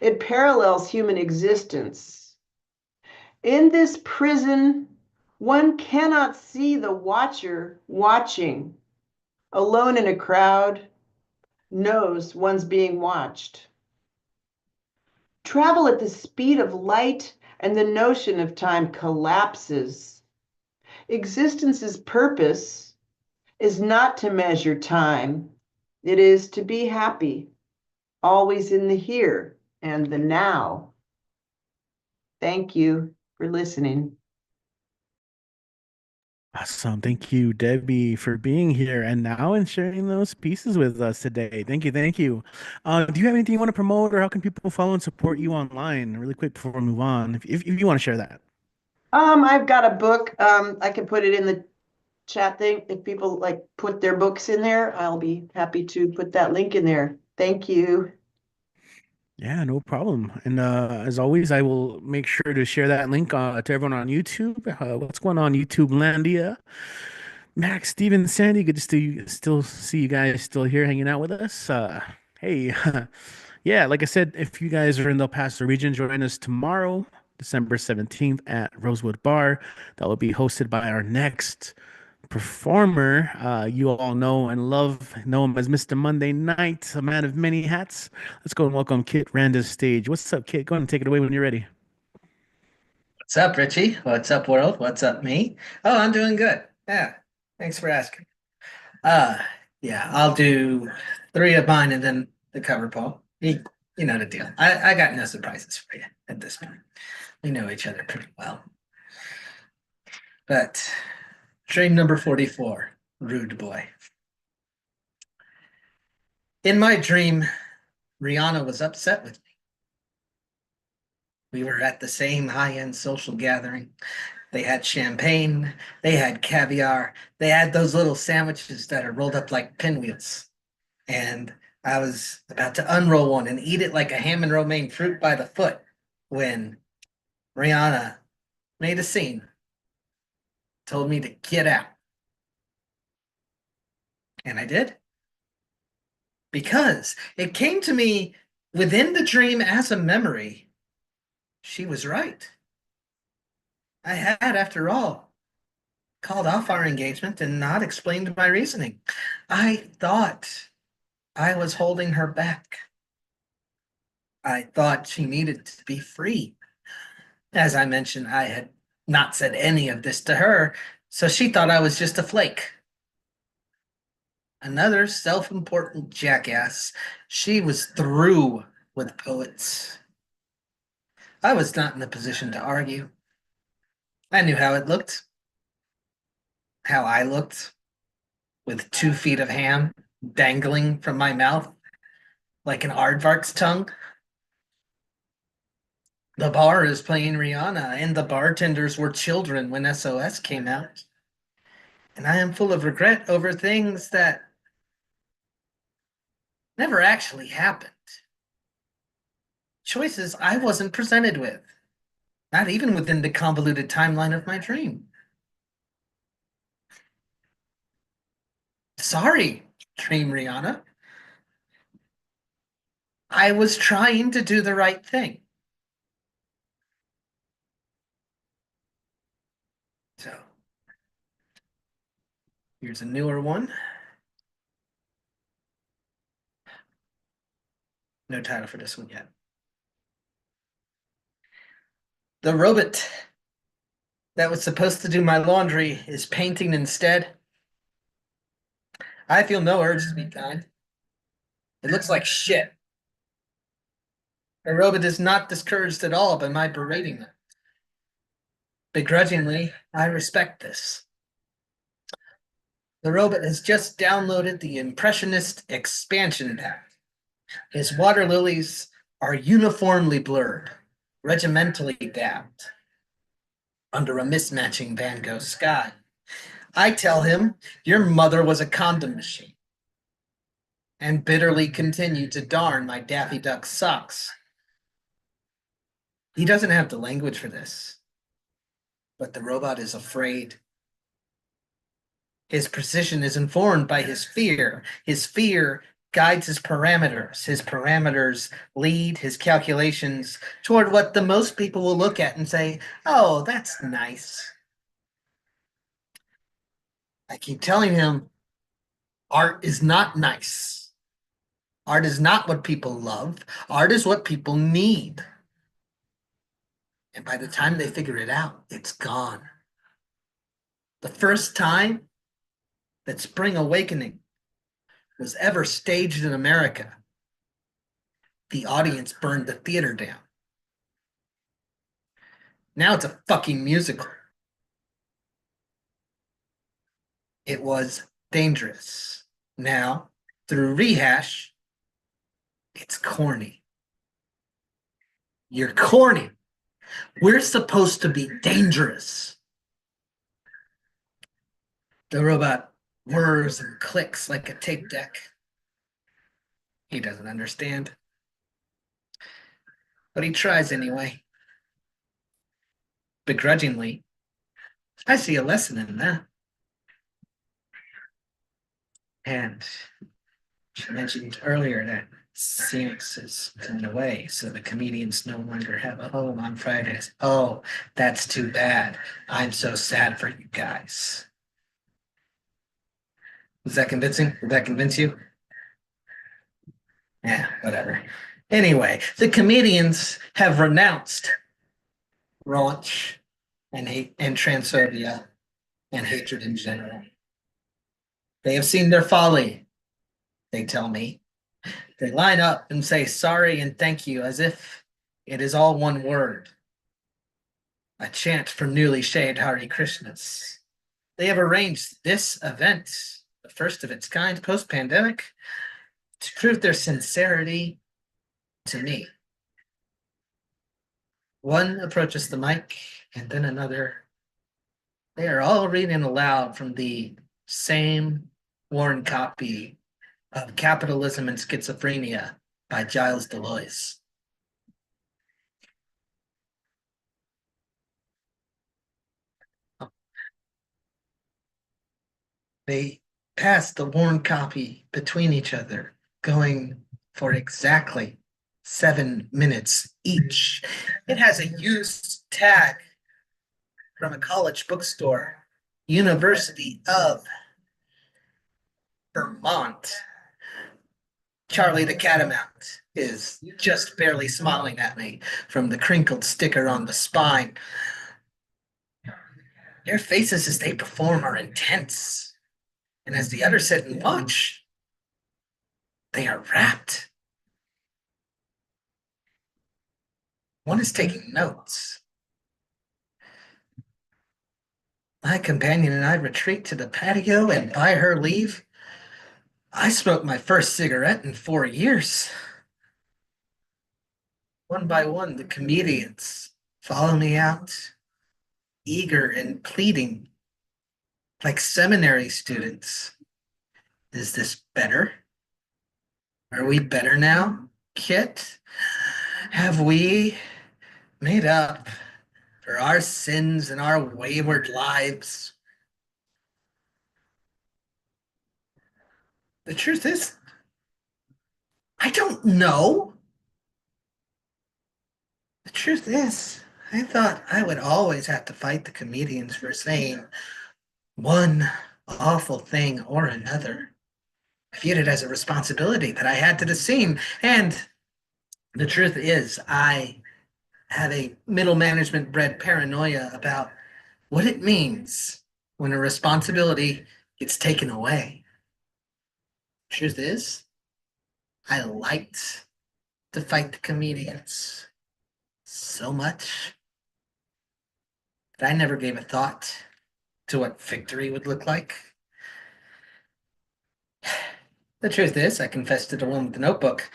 It parallels human existence. In this prison, one cannot see the watcher watching. Alone in a crowd, knows one's being watched. Travel at the speed of light and the notion of time collapses. Existence's purpose is not to measure time. It is to be happy, always in the here and the now. Thank you for listening. Awesome. Thank you, Debbie, for being here and now and sharing those pieces with us today. Thank you. Thank you. Do you have anything you want to promote, or how can people follow and support you online? Really quick before we move on, if you want to share that. I've got a book. I can put it in the chat thing. If people like put their books in there, I'll be happy to put that link in there. Thank you. Yeah, no problem. And as always, I will make sure to share that link to everyone on YouTube. What's going on, YouTube Landia? Max, Steven, Sandy, good to still see you guys still here hanging out with us. Hey, yeah, like I said, if you guys are in the El Paso region, join us tomorrow, December 17th at Rosewood Bar. That will be hosted by our next performer. You all know and know him as Mr. Monday Night, a man of many hats. Let's go and welcome Kit Randa's stage. What's up, Kit? Go ahead and take it away when you're ready. What's up, Richie? What's up, world? What's up, me? Oh, I'm doing good. Yeah, thanks for asking. Uh, yeah, I'll do 3 of mine and then the cover poem. You know the deal. I got no surprises for you at this point. We know each other pretty well. But train number 44, Rude Boy. In my dream, Rihanna was upset with me. We were at the same high-end social gathering. They had champagne, they had caviar, they had those little sandwiches that are rolled up like pinwheels. And I was about to unroll one and eat it like a ham and romaine fruit by the foot when Rihanna made a scene, told me to get out. And I did. Because it came to me within the dream as a memory. She was right. I had, after all, called off our engagement and not explained my reasoning. I thought I was holding her back. I thought she needed to be free. As I mentioned, I had not said any of this to her, so she thought I was just a flake. Another self-important jackass. She was through with poets. I was not in a position to argue. I knew how it looked. How I looked, with 2 feet of ham dangling from my mouth like an aardvark's tongue. The bar is playing Rihanna, and the bartenders were children when SOS came out. And I am full of regret over things that never actually happened. Choices I wasn't presented with, not even within the convoluted timeline of my dream. Sorry, Dream Rihanna. I was trying to do the right thing. So, here's a newer one. No title for this one yet. The robot that was supposed to do my laundry is painting instead. I feel no urge to be kind. It looks like shit. The robot is not discouraged at all by my berating them. Begrudgingly, I respect this. The robot has just downloaded the Impressionist expansion pack. His water lilies are uniformly blurred, regimentally dabbed, under a mismatching Van Gogh sky. I tell him, your mother was a condom machine, and bitterly continue to darn my Daffy Duck socks. He doesn't have the language for this, but the robot is afraid. His precision is informed by his fear. His fear guides his parameters. His parameters lead his calculations toward what the most people will look at and say, oh, that's nice. I keep telling him, art is not nice. Art is not what people love. Art is what people need. And by the time they figure it out, it's gone. The first time that Spring Awakening was ever staged in America, the audience burned the theater down. Now it's a fucking musical. It was dangerous. Now, through rehash, it's corny. You're corny. We're supposed to be dangerous. The robot whirs and clicks like a tape deck. He doesn't understand. But he tries anyway. Begrudgingly, I see a lesson in that. And she mentioned earlier that Phoenix is going away, so the comedians no longer have a home on Fridays. Oh, that's too bad. I'm so sad for you guys. Was that convincing? Did that convince you? Yeah, whatever. Anyway, the comedians have renounced raunch and hate and transphobia and hatred in general. They have seen their folly, they tell me. They line up and say sorry and thank you as if it is all one word. A chant for newly shaved Hare Krishnas. They have arranged this event, the first of its kind post-pandemic, to prove their sincerity to me. One approaches the mic and then another. They are all reading aloud from the same worn copy of Capitalism and Schizophrenia by Giles Deleuze. They pass the worn copy between each other, going for exactly 7 minutes each. It has a used tag from a college bookstore, University of Vermont. Charlie the Catamount is just barely smiling at me from the crinkled sticker on the spine. Their faces as they perform are intense. And as the others sit and watch, they are rapt. One is taking notes. My companion and I retreat to the patio, and by her leave, I smoked my first cigarette in 4 years. One by one, the comedians follow me out, eager and pleading, like seminary students. Is this better? Are we better now, Kit? Have we made up for our sins and our wayward lives? The truth is, I don't know. The truth is, I thought I would always have to fight the comedians for saying one awful thing or another. I viewed it as a responsibility that I had to the scene. And the truth is, I have a middle management bred paranoia about what it means when a responsibility gets taken away. Truth is, I liked to fight the comedians so much that I never gave a thought to what victory would look like. The truth is, I confessed to the one with the notebook,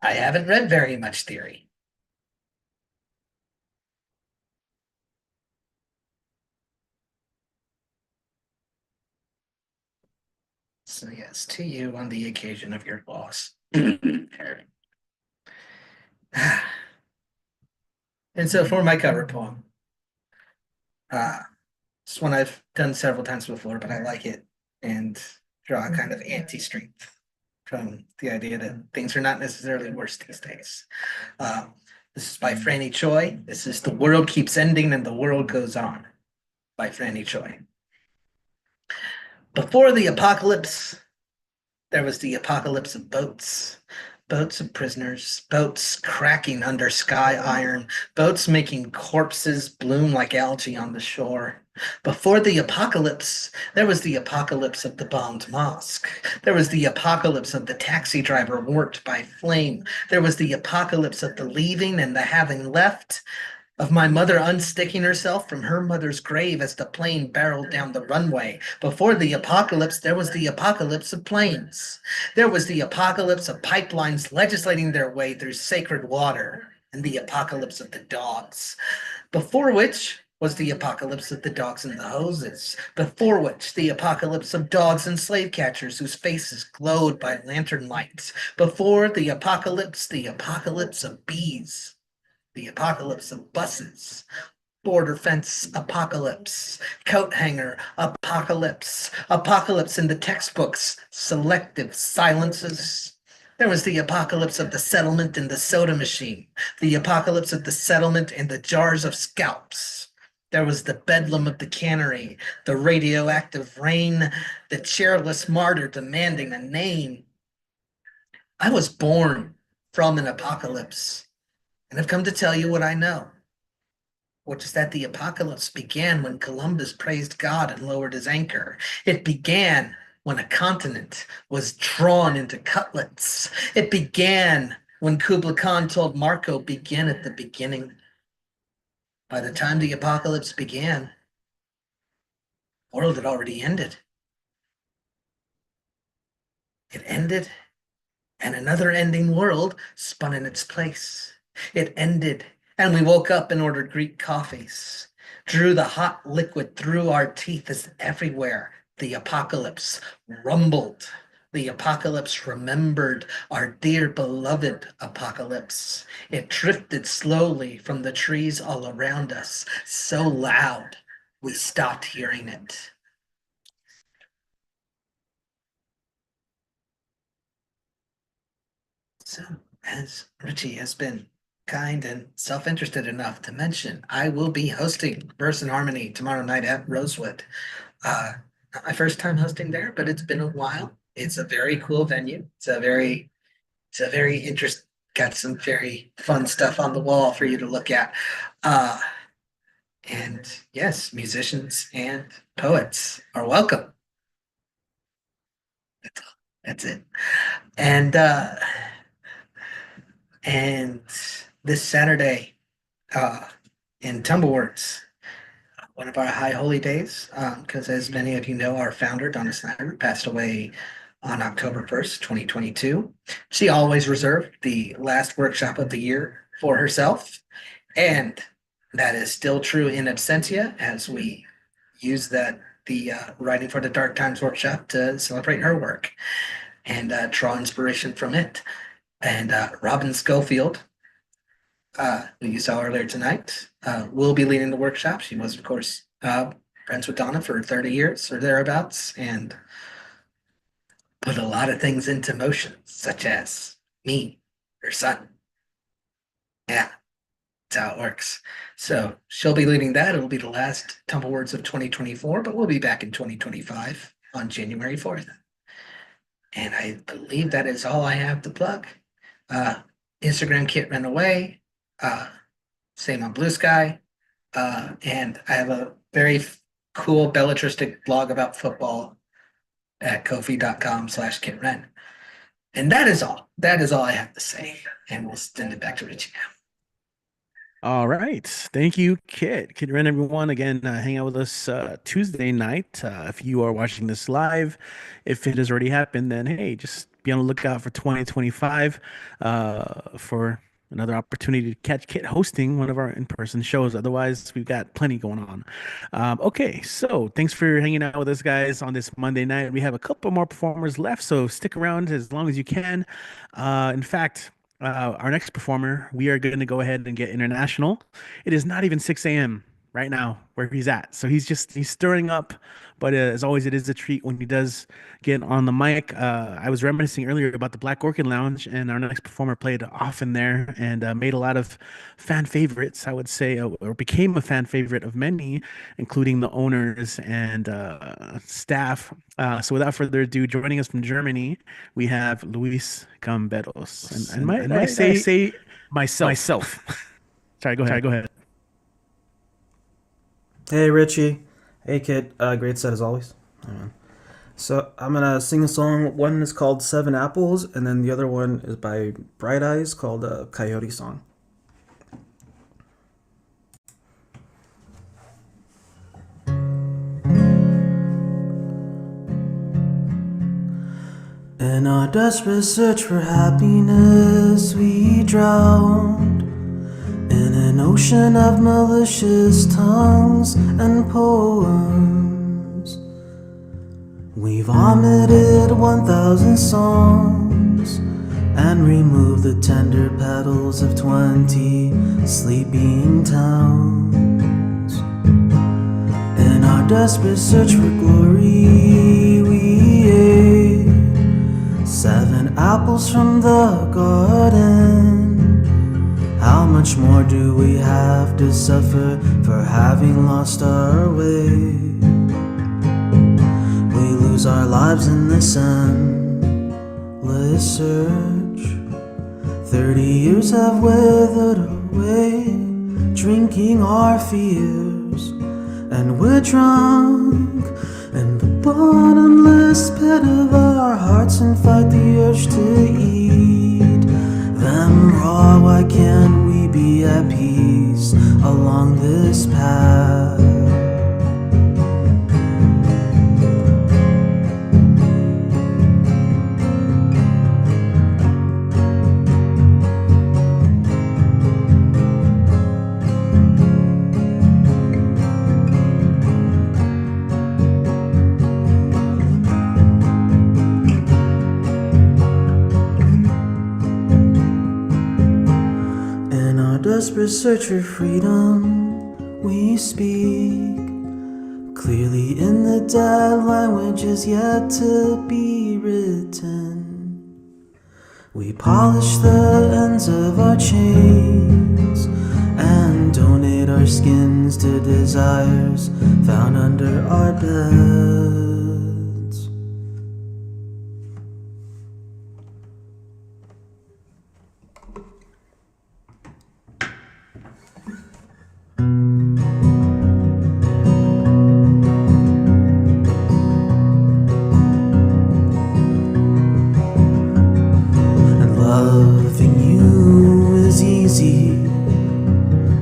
I haven't read very much theory. So yes, to you on the occasion of your loss. And so for my cover poem, it's one I've done several times before, but I like it and draw a kind of anti-strength from the idea that things are not necessarily worse these days. This is by Franny Choi. This is The World Keeps Ending and the World Goes On by Franny Choi. Before the apocalypse, there was the apocalypse of boats. Boats of prisoners, boats cracking under sky iron, boats making corpses bloom like algae on the shore. Before the apocalypse, there was the apocalypse of the bombed mosque. There was the apocalypse of the taxi driver warped by flame. There was the apocalypse of the leaving and the having left, of my mother unsticking herself from her mother's grave as the plane barreled down the runway. Before the apocalypse, there was the apocalypse of planes. There was the apocalypse of pipelines legislating their way through sacred water, and the apocalypse of the dogs. Before which was the apocalypse of the dogs and the hoses. Before which, the apocalypse of dogs and slave catchers whose faces glowed by lantern lights. Before the apocalypse of bees. The apocalypse of buses, border fence apocalypse, coat hanger apocalypse, apocalypse in the textbooks, selective silences. There was the apocalypse of the settlement and the soda machine, the apocalypse of the settlement and the jars of scalps. There was the bedlam of the cannery, the radioactive rain, the chairless martyr demanding a name. I was born from an apocalypse. And I've come to tell you what I know, which is that the apocalypse began when Columbus praised God and lowered his anchor. It began when a continent was drawn into cutlets. It began when Kublai Khan told Marco, begin at the beginning. By the time the apocalypse began, the world had already ended. It ended, and another ending world spun in its place. It ended, and we woke up and ordered Greek coffees, drew the hot liquid through our teeth as everywhere the apocalypse rumbled. The apocalypse remembered our dear beloved apocalypse. It drifted slowly from the trees all around us, so loud we stopped hearing it. So, as Richie has been kind and self-interested enough to mention, I will be hosting Verse and Harmony tomorrow night at Rosewood. Not my first time hosting there, but it's been a while. It's a very cool venue. It's a very interesting, got some very fun stuff on the wall for you to look at. And yes, musicians and poets are welcome. That's it. And this Saturday, in Tumbleworks, one of our high holy days, because as many of you know, our founder, Donna Snyder, passed away on October 1st, 2022. She always reserved the last workshop of the year for herself, and that is still true in absentia as we use the Writing for the Dark Times workshop to celebrate her work and draw inspiration from it. And Robin Schofield, who you saw earlier tonight, will be leading the workshop. She was, of course, friends with Donna for 30 years or thereabouts, and put a lot of things into motion, such as me, her son. Yeah, that's how it works. So she'll be leading that. It'll be the last Tumblewords of 2024, but we'll be back in 2025 on January 4th. And I believe that is all I have to plug. Instagram can't run away. Same on Blue Sky. And I have a very cool belletristic blog about football at kofi.com/KitRen. And that is all. That is all I have to say. And we'll send it back to Richie now. All right. Thank you, Kit. Kit Ren, everyone. Again, hang out with us Tuesday night. If you are watching this live, if it has already happened, then hey, just be on the lookout for 2025 for another opportunity to catch Kit hosting one of our in-person shows. Otherwise, we've got plenty going on. Okay, so thanks for hanging out with us, guys, on this Monday night. We have a couple more performers left, so stick around as long as you can. In fact, our next performer, we are going to go ahead and get international. It is not even 6 a.m. right now where he's at. So he's stirring up. But as always, it is a treat when he does get on the mic. I was reminiscing earlier about the Black Orchid Lounge, and our next performer played often there and made a lot of fan favorites, I would say, or became a fan favorite of many, including the owners and staff. So without further ado, joining us from Germany, we have Luis Gamberos. And might I say myself. Sorry, go ahead. Hey Richie, hey Kid, great set as always. So I'm gonna sing a song. One is called Seven Apples, and then the other one is by Bright Eyes called Coyote Song. In our desperate search for happiness, we drowned in an ocean of malicious tongues and poems. We vomited 1,000 songs and removed the tender petals of 20 sleeping towns. In our desperate search for glory, we ate 7 apples from the garden. How much more do we have to suffer for having lost our way? We lose our lives in this endless search. 30 years have withered away, drinking our fears, and we're drunk in the bottomless pit of our hearts and fight the urge to eat them raw. Why can't we be at peace along this path? Desperate search for freedom, we speak clearly in the dead languages yet to be written. We polish the ends of our chains and donate our skins to desires found under our beds.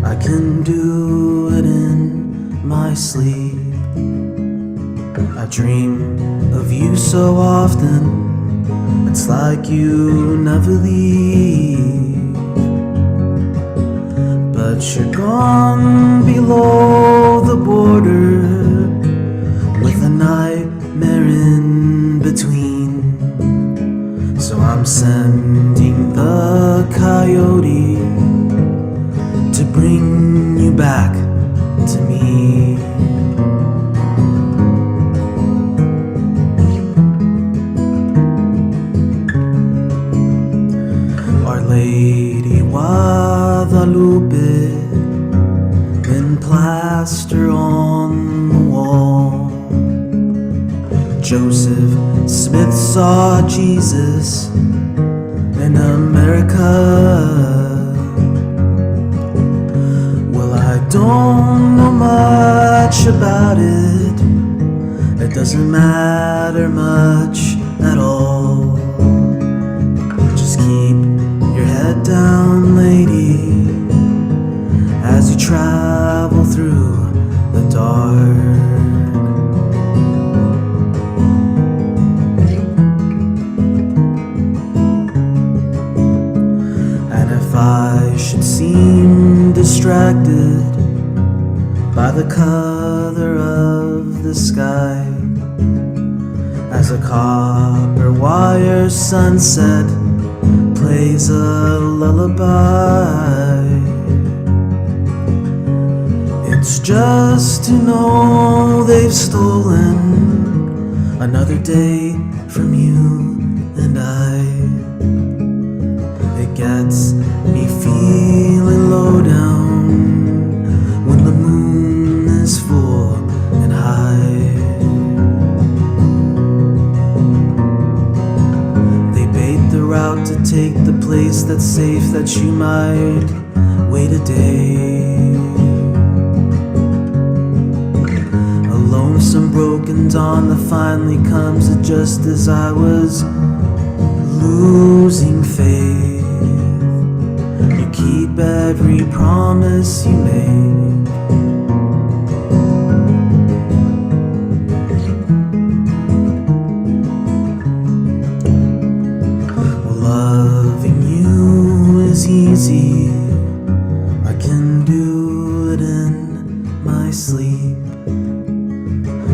I can do it in my sleep. I dream of you so often, it's like you never leave. But you're gone below the border, with a nightmare in between. So I'm sending the coyote to bring you back to me. Our Lady Guadalupe in plaster on the wall. Joseph Smith saw Jesus in America. Well, I don't know much about it, It doesn't matter much at all. Just keep your head down, lady, as you travel through the dark. And if I should seem distracted by the color of the sky, as a copper wire sunset plays a lullaby, it's just to know they've stolen another day from you and I. It gets me feeling low down when the moon is full and high. They bait the route to take the place that's safe, that you might wait a day. A lonesome broken dawn that finally comes just as I was losing faith. You keep every promise you make. Well, loving you is easy. I can do it in my sleep.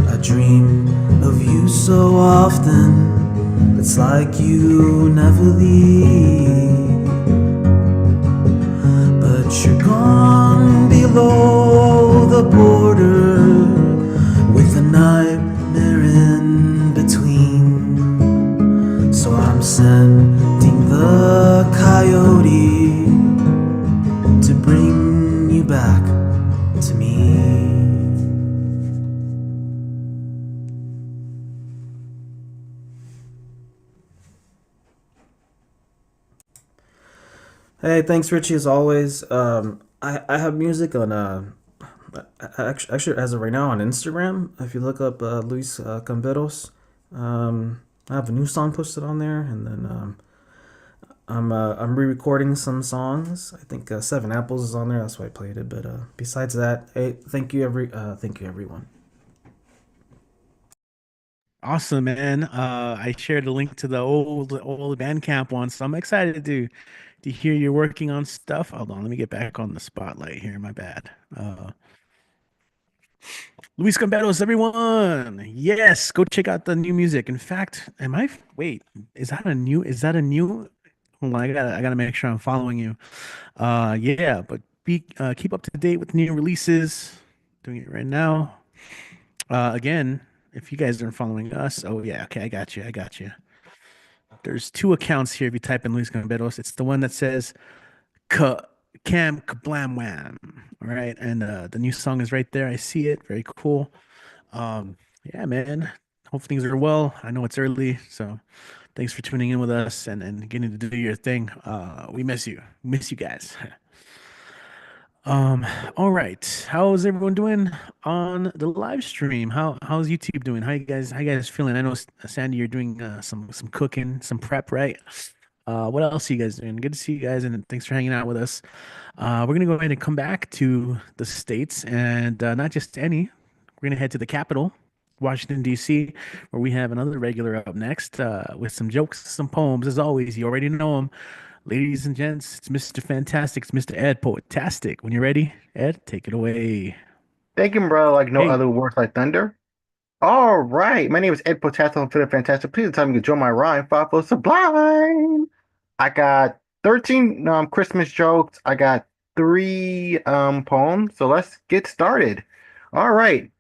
I dream of you so often, it's like you never leave. But you're gone below the border with a nightmare in between. So I'm sending the coyote to bring you back to me. Hey, thanks, Richie, as always. I have music on actually as of right now on Instagram. If you look up Luis Camberos, I have a new song posted on there, and then I'm re-recording some songs. I think Seven Apples is on there. That's why I played it. But besides that, hey, thank you everyone. Awesome, man. I shared a link to the old Bandcamp one, so I'm excited to hear you're working on stuff. Hold on, let me get back on the spotlight here. My bad. Luis Camberos, everyone. Yes, go check out the new music. In fact, wait, is that a new hold on, I gotta make sure I'm following you. Yeah, but keep up to date with new releases. Doing it right now. Again, if you guys aren't following us, oh yeah, okay, I got you. There's two accounts here. If you type in Luis Camberos, it's the one that says Ka Cam Kablam Wham. All right, and the new song is right there. I see it. Very cool. Um, yeah, man. Hope things are well. I know it's early, so thanks for tuning in with us and getting to do your thing. We miss you. Miss you guys. Um, all right. How's everyone doing on the live stream? How's YouTube doing? How you guys feeling? I know Sandy, you're doing some cooking, some prep, right? What else are you guys doing? Good to see you guys, and thanks for hanging out with us. We're gonna go ahead and come back to the States, and not just any. We're gonna head to the capital, Washington, D.C., where we have another regular up next with some jokes, some poems. As always, you already know him. Ladies and gents, it's Mr. Fantastic. It's Mr. Ed Poetastic. When you're ready, Ed, take it away. Thank you, bro. Like no Hey, other words like thunder. All right. My name is Ed Potato. I'm feeling fantastic. Please tell me to join my rhyme. Five for sublime. I got 13 Christmas jokes. I got three poems. So let's get started. All right.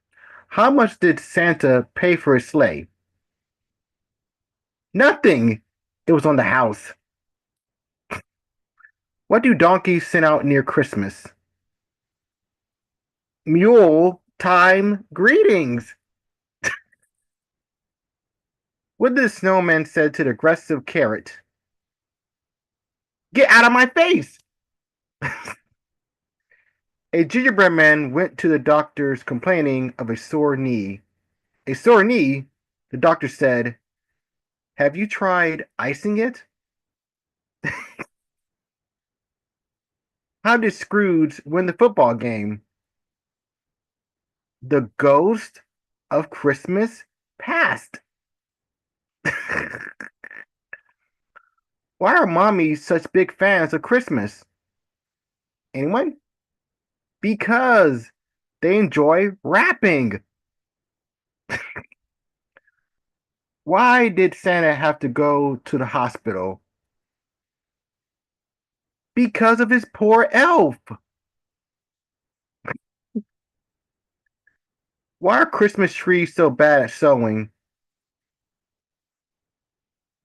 How much did Santa pay for his sleigh? Nothing. It was on the house. What do donkeys send out near Christmas? Mule time greetings. What did the snowman say to the aggressive carrot? Get out of my face! A gingerbread man went to the doctors complaining of a sore knee. a sore knee, the doctor said, "Have you tried icing it?" How did Scrooge win the football game? The ghost of Christmas past. Why are mommies such big fans of Christmas? Anyone? Because they enjoy rapping. Why did Santa have to go to the hospital? Because of his poor elf. Why are Christmas trees so bad at sewing?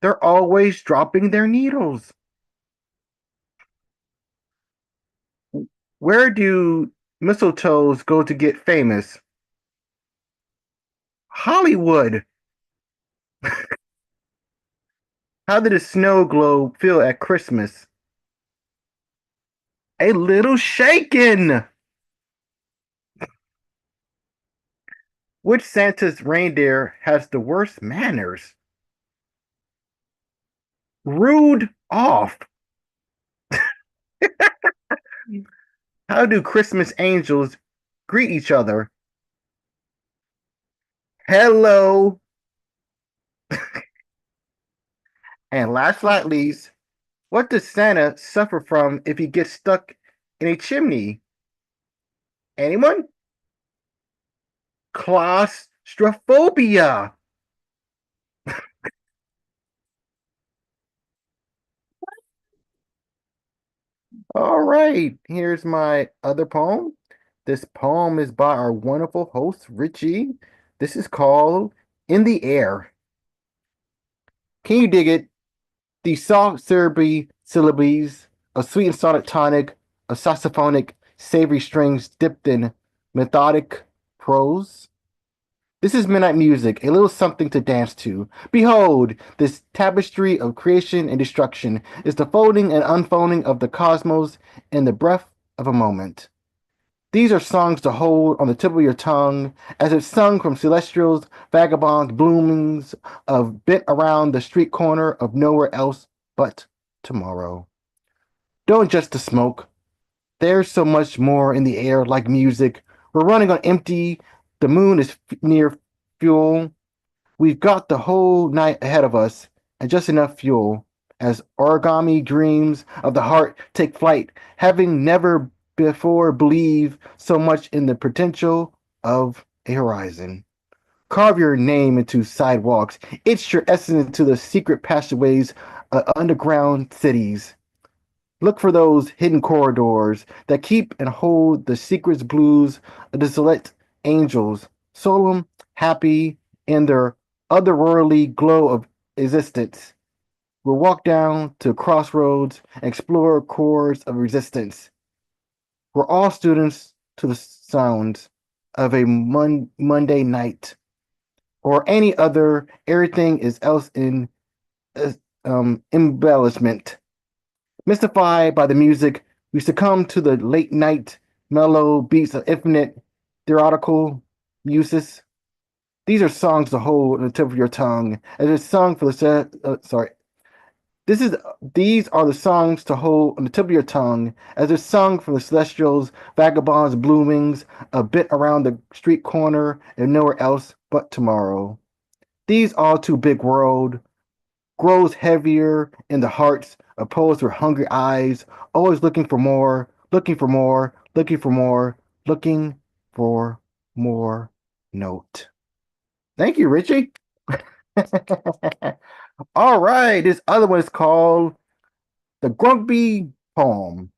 They're always dropping their needles. Where do mistletoes go to get famous? Hollywood. How did a snow globe feel at Christmas? A little shaken. Which Santa's reindeer has the worst manners? Rude off. How do Christmas angels greet each other? Hello. And last but not least, what does Santa suffer from if he gets stuck in a chimney? Anyone? Claustrophobia. All right, here's my other poem. This poem is by our wonderful host, Richie. This is called In the Air. Can you dig it? The soft, syrupy syllables, a sweet and solid tonic, of saxophonic, savory strings dipped in methodic prose. This is midnight music, a little something to dance to. Behold, this tapestry of creation and destruction is the folding and unfolding of the cosmos in the breath of a moment. These are songs to hold on the tip of your tongue, as if sung from celestials, vagabond bloomings of bent around the street corner of nowhere else but tomorrow. Don't just the smoke. There's so much more in the air like music. We're running on empty. The moon is near fuel. We've got the whole night ahead of us and just enough fuel as origami dreams of the heart take flight, having never before believed so much in the potential of a horizon. Carve your name into sidewalks. Itch your essence into the secret passageways of underground cities. Look for those hidden corridors that keep and hold the secrets blues of the select angels, solemn, happy in their otherworldly glow of existence. We'll walk down to crossroads and explore chords of resistance. We're all students to the sounds of a Monday night or any other. Everything is else in embellishment. Mystified by the music, we succumb to the late night mellow beats of infinite theoretical uses. These are songs to hold on the tip of your tongue, as it's sung for the These are the songs to hold on the tip of your tongue, as it's sung from the celestials, vagabonds, bloomings, a bit around the street corner, and nowhere else but tomorrow. These all too big world grows heavier in the hearts of poets with hungry eyes, always looking for more, looking for more, looking for more, looking for more note. Thank you, Richie. All right, this other one is called The Grumpy Poem.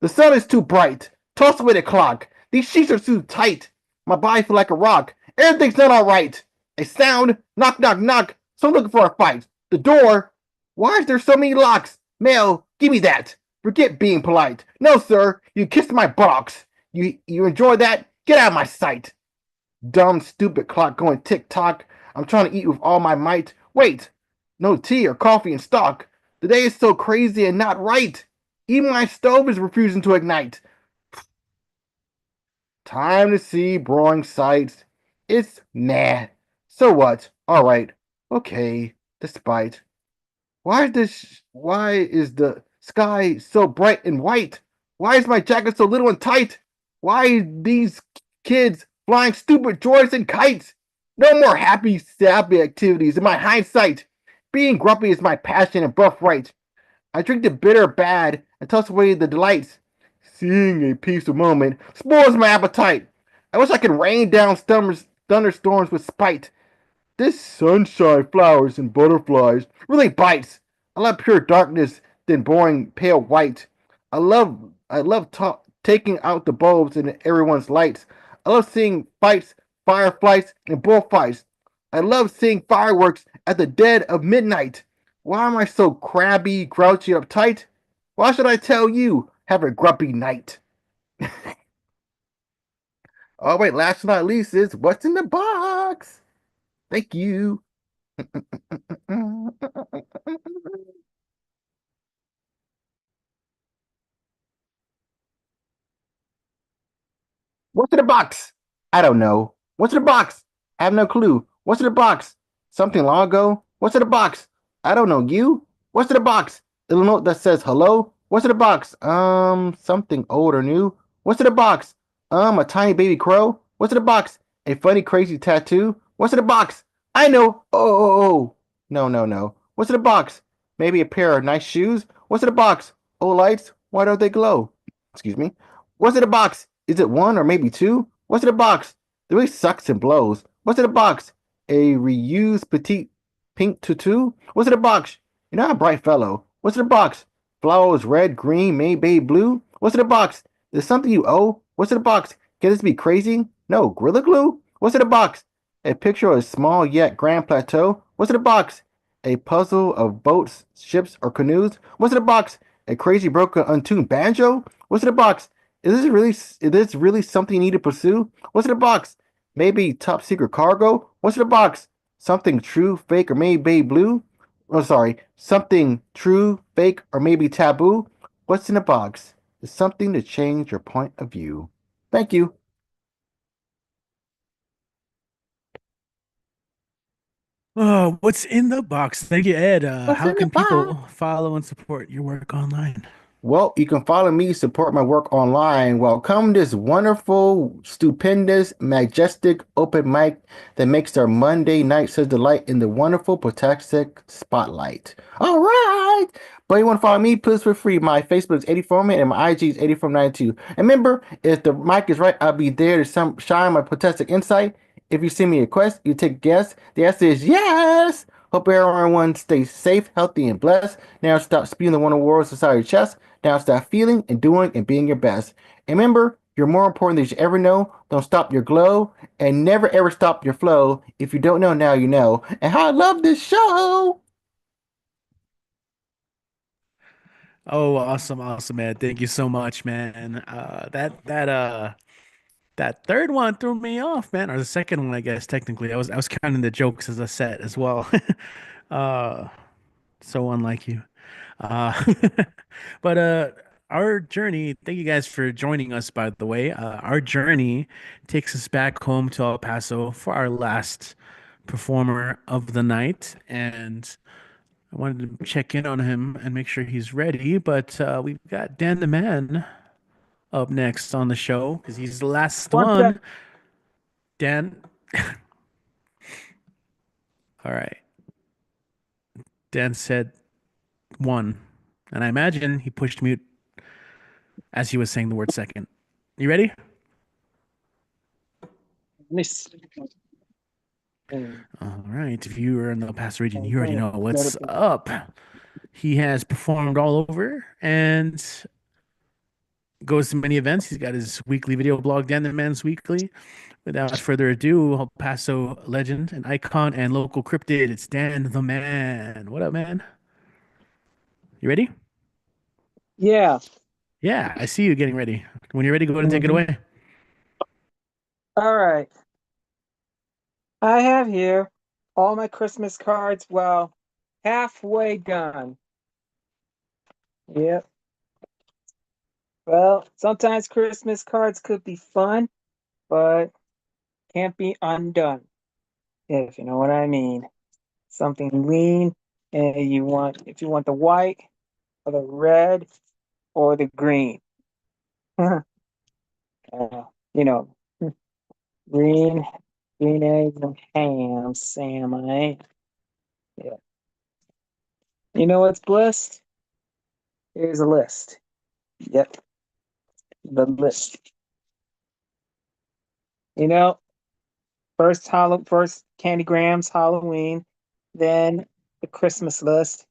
The sun is too bright. Toss away the clock. These sheets are too tight. My body feels like a rock. Everything's not all right. A sound. Knock, knock, knock. So I'm looking for a fight. The door. Why is there so many locks? Mail. Give me that. Forget being polite. No, sir. You kissed my buttocks. You enjoy that? Get out of my sight. Dumb, stupid clock going tick-tock. I'm trying to eat with all my might. Wait. No tea or coffee in stock. The day is so crazy and not right. Even my stove is refusing to ignite. Time to see broiling sights. It's meh. So what? All right. Okay. Despite. Why is the sky so bright and white? Why is my jacket so little and tight? Why these kids flying stupid joys and kites? No more sappy activities in my hindsight. Being grumpy is my passion and birthright. I drink the bitter bad and toss away the delights. Seeing a peaceful moment spoils my appetite. I wish I could rain down thunderstorms with spite. This sunshine, flowers, and butterflies really bites. I love pure darkness than boring pale white. I love taking out the bulbs in everyone's lights. I love seeing fights, fireflies, and bullfights. I love seeing fireworks at the dead of midnight. Why am I so crabby, grouchy, and uptight? Why should I tell you? Have a grumpy night. Oh wait, last but not least is what's in the box. Thank you. What's in the box? I don't know. What's in the box? I have no clue. What's in the box? Something long ago? What's in the box? I don't know. You? What's in the box? A little note that says hello? What's in the box? Something old or new? What's in the box? A tiny baby crow? What's in the box? A funny, crazy tattoo? What's in the box? I know. Oh. No, no, no. What's in the box? Maybe a pair of nice shoes? What's in the box? Oh, lights? Why don't they glow? Excuse me. What's in the box? Is it one or maybe two? What's in the box? The really sucks and blows. What's in the box? A reused petite pink tutu? What's in the box? You're not a bright fellow. What's in the box? Flowers red, green, maybe blue? What's in the box? Is something you owe? What's in the box? Can this be crazy? No, Gorilla Glue? What's in the box? A picture of a small yet grand plateau? What's in the box? A puzzle of boats, ships, or canoes? What's in the box? A crazy broken untuned banjo? What's in the box? Is this really something you need to pursue? What's in the box? Maybe top secret cargo? What's in the box? Something true, fake, or maybe blue? Oh, sorry. Something true, fake, or maybe taboo? What's in the box? Is something to change your point of view. Thank you. Oh, what's in the box? Thank you, Ed. What's How in the can box? people follow and support your work online? Well, you can follow me, support my work online. Welcome this wonderful, stupendous, majestic open mic that makes our Monday night such delight in the wonderful Protectic Spotlight. All right. But you want to follow me, please feel free. My Facebook is 84man and my IG is 8492. And remember, if the mic is right, I'll be there to shine my Protectic insight. If you send me a request, you take a guess. The answer is yes. Hope everyone stays safe, healthy, and blessed. Now stop spewing the wonder words inside your chest. Now start feeling and doing and being your best. And remember, you're more important than you ever know. Don't stop your glow and never ever stop your flow. If you don't know, now you know. And how I love this show. Oh, awesome, awesome, man. Thank you so much, man. That third one threw me off, man. Or the second one, I guess, technically. I was counting the jokes as a set as well. Uh, so unlike you. Uh, but our journey, thank you guys for joining us, by the way. Our journey takes us back home to El Paso for our last performer of the night. And I wanted to check in on him and make sure he's ready. But we've got Dan the Man up next on the show because he's the last One sec. one. Dan, all right. Dan said one. And I imagine he pushed mute as he was saying the word second. You ready? Let me see. All right. If you are in the El Paso region, you already know what's up. He has performed all over and goes to many events. He's got his weekly video blog, Dan the Man's Weekly. Without further ado, El Paso legend, an icon, and local cryptid. It's Dan the Man. What up, man? You ready? Yeah. Yeah, I see you getting ready. When you're ready, go ahead and take it Mhm. away. All right. I have here all my Christmas cards. Well, halfway done. Yep. Well, sometimes Christmas cards could be fun, but can't be undone, if you know what I mean. Something lean, and if you want the white or the red or the green. You know, green, green eggs and ham, Sam, eh? Yeah. You know what's blessed? Here's a list. Yep, the list. You know, first Candygrams Halloween, then the Christmas list,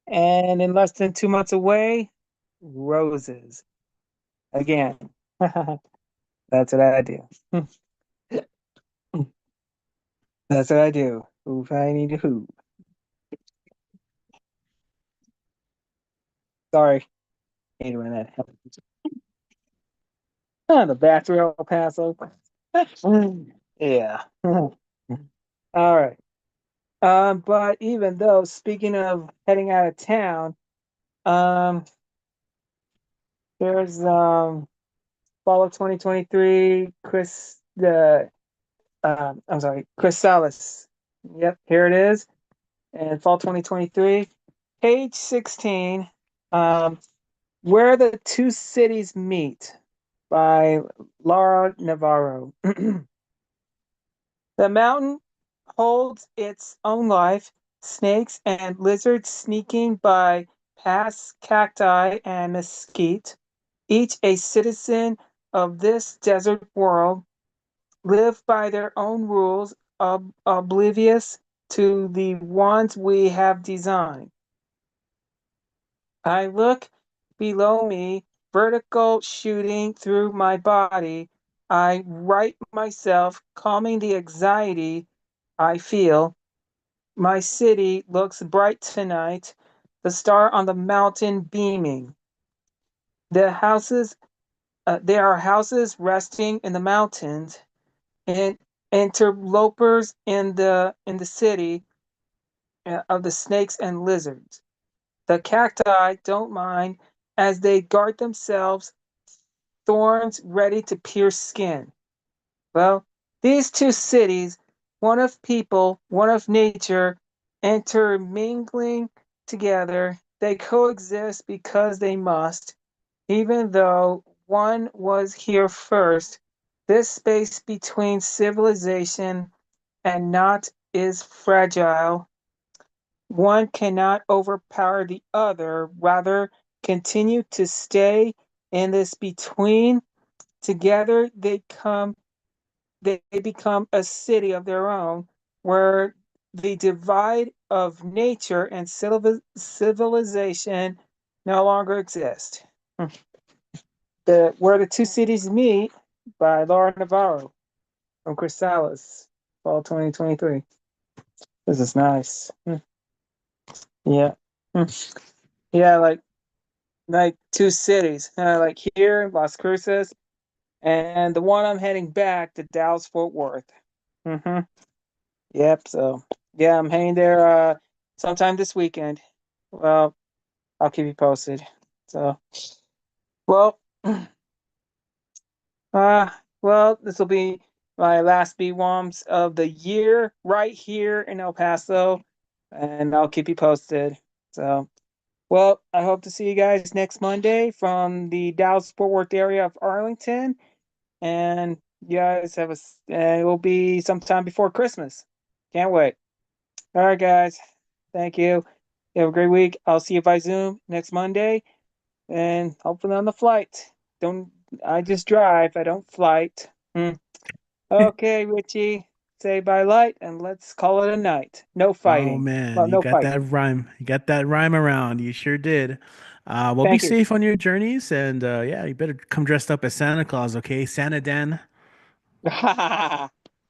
and in less than 2 months away, roses again. That's what I do. That's what I do. Who I need to who. Sorry, hate when that happens. The bathroom Paso. Yeah. All right. But even though, speaking of heading out of town, um, there's fall of 2023, I'm sorry, Chrysalis. Yep, here it is. And fall 2023, page 16, um, Where the Two Cities Meet by Laura Navarro. The mountain holds its own life, snakes and lizards sneaking by past cacti and mesquite, each a citizen of this desert world, live by their own rules, oblivious to the ones we have designed. I look below me, vertical shooting through my body. I right myself, calming the anxiety I feel. My city looks bright tonight, the star on the mountain beaming. The houses, there are houses resting in the mountains, and interlopers in the city of the snakes and lizards. The cacti don't mind as they guard themselves, thorns ready to pierce skin. Well, these two cities, one of people, one of nature, intermingling together, they coexist because they must, even though one was here first. This space between civilization and not is fragile. One cannot overpower the other, rather, continue to stay in this between. Together they become a city of their own, where the divide of nature and civilization no longer exist. Where the Two Cities Meet by Laura Navarro from Chrysalis, fall 2023. This is nice. Yeah. Yeah, like two cities. Like here, Las Cruces, and the one I'm heading back to Dallas Fort Worth. Mm-hmm. Yep. So yeah, I'm heading there sometime this weekend. Well, I'll keep you posted. So well, uh, well, this will be my last BWOMS of the year right here in El Paso, and I'll keep you posted. So well, I hope to see you guys next Monday from the Dallas Fort Worth area of Arlington. And you guys it will be sometime before Christmas. Can't wait. All right, guys. Thank you. You have a great week. I'll see you by Zoom next Monday and hopefully on the flight. Don't I just drive, I don't flight. Okay, Richie. Say bye light and let's call it a night. No Oh fighting. man, Well, you no got fighting. that rhyme. You got that rhyme around. You sure did. Well, be Thank you. safe on your journeys, and yeah, you better come dressed up as Santa Claus, okay? Santa Dan. Yeah.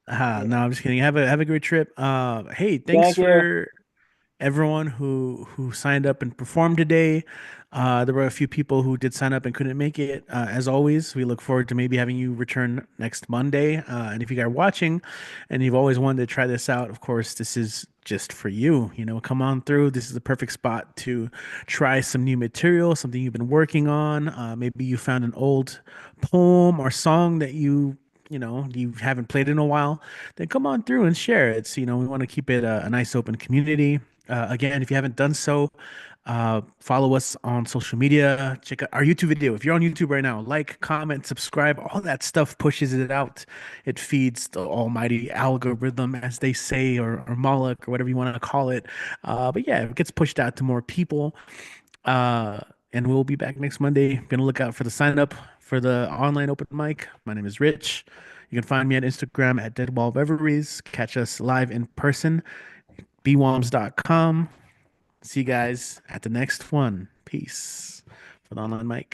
No, I'm just kidding. Have a great trip. Hey, thanks Thank you. for everyone who signed up and performed today. There were a few people who did sign up and couldn't make it. As always, we look forward to maybe having you return next Monday. And if you guys are watching and you've always wanted to try this out, of course, this is just for you. You know, come on through. This is the perfect spot to try some new material, something you've been working on. Maybe you found an old poem or song that you you haven't played in a while, then come on through and share. We want to keep it a nice open community. Again, if you haven't done so, follow us on social media. Check out our YouTube video. If you're on YouTube right now, like, comment, subscribe. All that stuff pushes it out. It feeds the almighty algorithm, as they say, or Moloch, or whatever you want to call it. But yeah, it gets pushed out to more people. And we'll be back next Monday. Gonna look out for the sign up for the online open mic. My name is Rich. You can find me at Instagram at Deadwall Reveries. Catch us live in person, BWOMS.com. See you guys at the next one. Peace for the online mic.